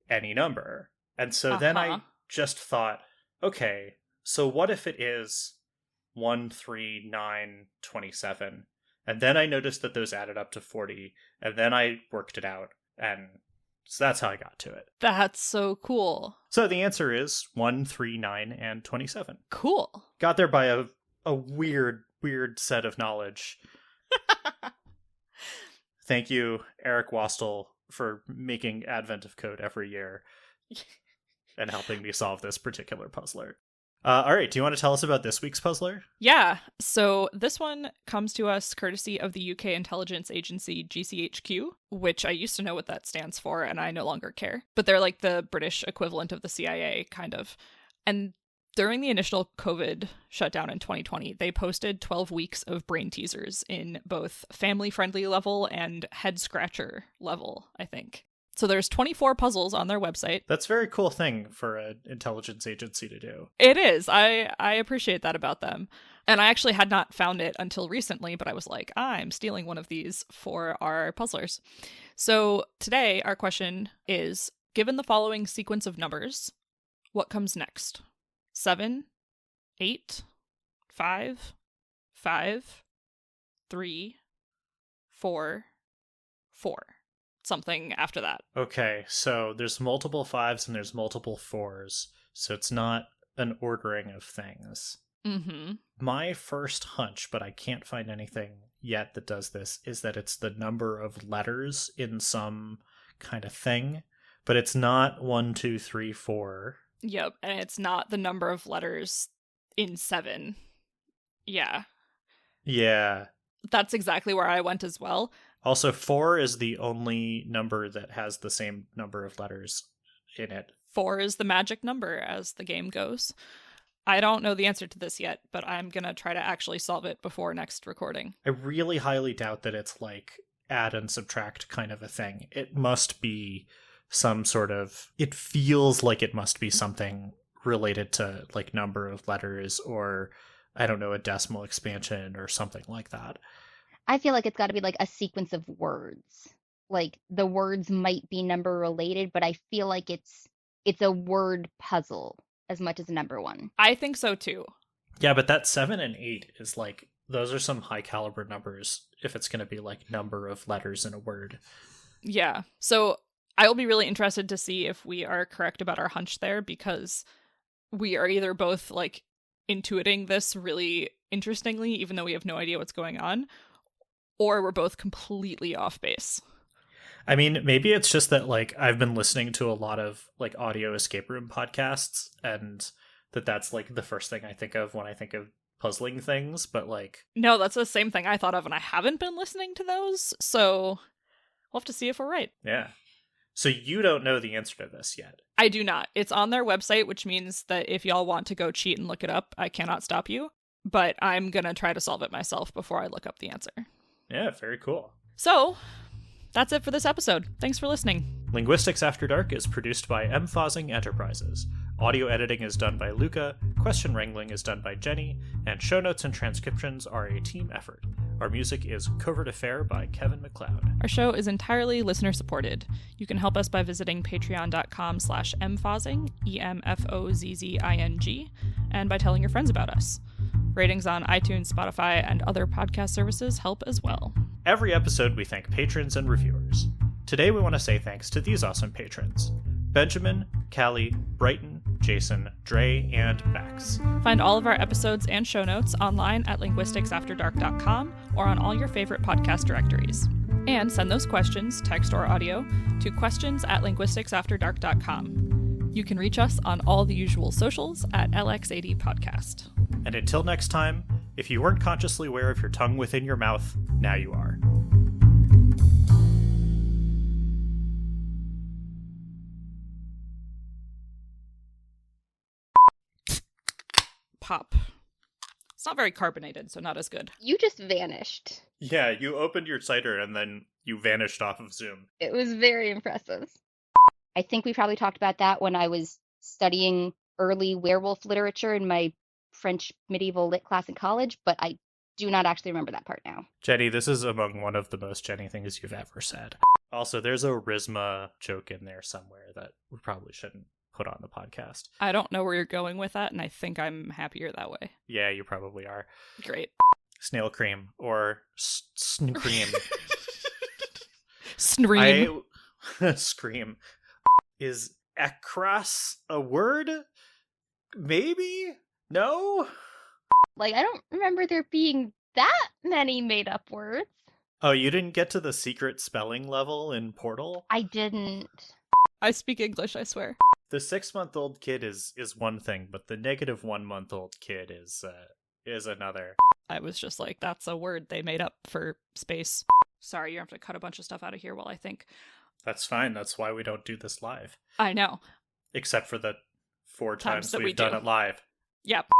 any number. And so then I just thought, okay, so what if it is 1, 3, 9, 27? And then I noticed that those added up to 40, and then I worked it out, and so that's how I got to it. That's so cool. So the answer is 1, 3, 9, and 27. Cool. Got there by a weird set of knowledge. Thank you, Eric Wastel, for making Advent of Code every year and helping me solve this particular puzzler. All right, do you want to tell us about this week's puzzler? Yeah, so this one comes to us courtesy of the UK intelligence agency GCHQ, which I used to know what that stands for, and I no longer care. But they're like the British equivalent of the CIA, kind of. And during the initial COVID shutdown in 2020, they posted 12 weeks of brain teasers in both family-friendly level and head-scratcher level, I think. So there's 24 puzzles on their website. That's a very cool thing for an intelligence agency to do. It is. I appreciate that about them. And I actually had not found it until recently, but I was like, I'm stealing one of these for our puzzlers. So today, our question is, given the following sequence of numbers, what comes next? 7, 8, 5, 5, 3, 4, 4. Something after that. Okay, so there's multiple 5s and there's multiple 4s, so it's not an ordering of things. Mm-hmm. My first hunch, but I can't find anything yet that does this, is that it's the number of letters in some kind of thing, but it's not 1, 2, 3, 4. Yep, and it's not the number of letters in 7. Yeah. Yeah. That's exactly where I went as well. Also, 4 is the only number that has the same number of letters in it. 4 is the magic number as the game goes. I don't know the answer to this yet, but I'm going to try to actually solve it before next recording. I really highly doubt that it's like add and subtract kind of a thing. It must be some sort of... It feels like it must be something related to like number of letters or, I don't know, a decimal expansion or something like that. I feel like it's got to be like a sequence of words. Like the words might be number related, but I feel like it's a word puzzle as much as a number one. I think so too. Yeah, but that 7 and 8 is like, those are some high caliber numbers if it's going to be like number of letters in a word. Yeah. So I will be really interested to see if we are correct about our hunch there, because we are either both like intuiting this really interestingly, even though we have no idea what's going on, or we're both completely off base. I mean, maybe it's just that, like, I've been listening to a lot of, like, audio escape room podcasts, and that's, like, the first thing I think of when I think of puzzling things, but, like... No, that's the same thing I thought of, and I haven't been listening to those, so we'll have to see if we're right. Yeah. So you don't know the answer to this yet? I do not. It's on their website, which means that if y'all want to go cheat and look it up, I cannot stop you, but I'm gonna try to solve it myself before I look up the answer. Yeah, very cool. So... that's it for this episode. Thanks for listening. Linguistics After Dark is produced by Emphasing Enterprises. Audio editing is done by Luca, question wrangling is done by Jenny, and show notes and transcriptions are a team effort. Our music is Covert Affair by Kevin MacLeod. Our show is entirely listener-supported. You can help us by visiting patreon.com/emphasing, EMFOZZING, and by telling your friends about us. Ratings on iTunes, Spotify, and other podcast services help as well. Every episode, we thank patrons and reviewers. Today, we want to say thanks to these awesome patrons: Benjamin, Callie, Brighton, Jason, Dre, and Max. Find all of our episodes and show notes online at linguisticsafterdark.com or on all your favorite podcast directories. And send those questions, text or audio, to questions@linguisticsafterdark.com. You can reach us on all the usual socials at LX80 Podcast. And until next time, if you weren't consciously aware of your tongue within your mouth, now you are. Pop. It's not very carbonated, so not as good. You just vanished. Yeah, you opened your cider and then you vanished off of Zoom. It was very impressive. I think we probably talked about that when I was studying early werewolf literature in my French medieval lit class in college, but I do not actually remember that part now. Jenny, this is among one of the most Jenny things you've ever said. Also, there's a Risma joke in there somewhere that we probably shouldn't put on the podcast. I don't know where you're going with that, and I think I'm happier that way. Yeah, you probably are. Great. Snail cream or cream. Scream. Scream. Is across a word? Maybe? No? Like, I don't remember there being that many made-up words. Oh, you didn't get to the secret spelling level in Portal? I didn't. I speak English, I swear. The 6-month-old kid is one thing, but the -1-month-old kid is another. I was just like, that's a word they made up for space. Sorry, you have to cut a bunch of stuff out of here while I think. That's fine. That's why we don't do this live. I know. Except for the 4 times that we've done it live. Yep.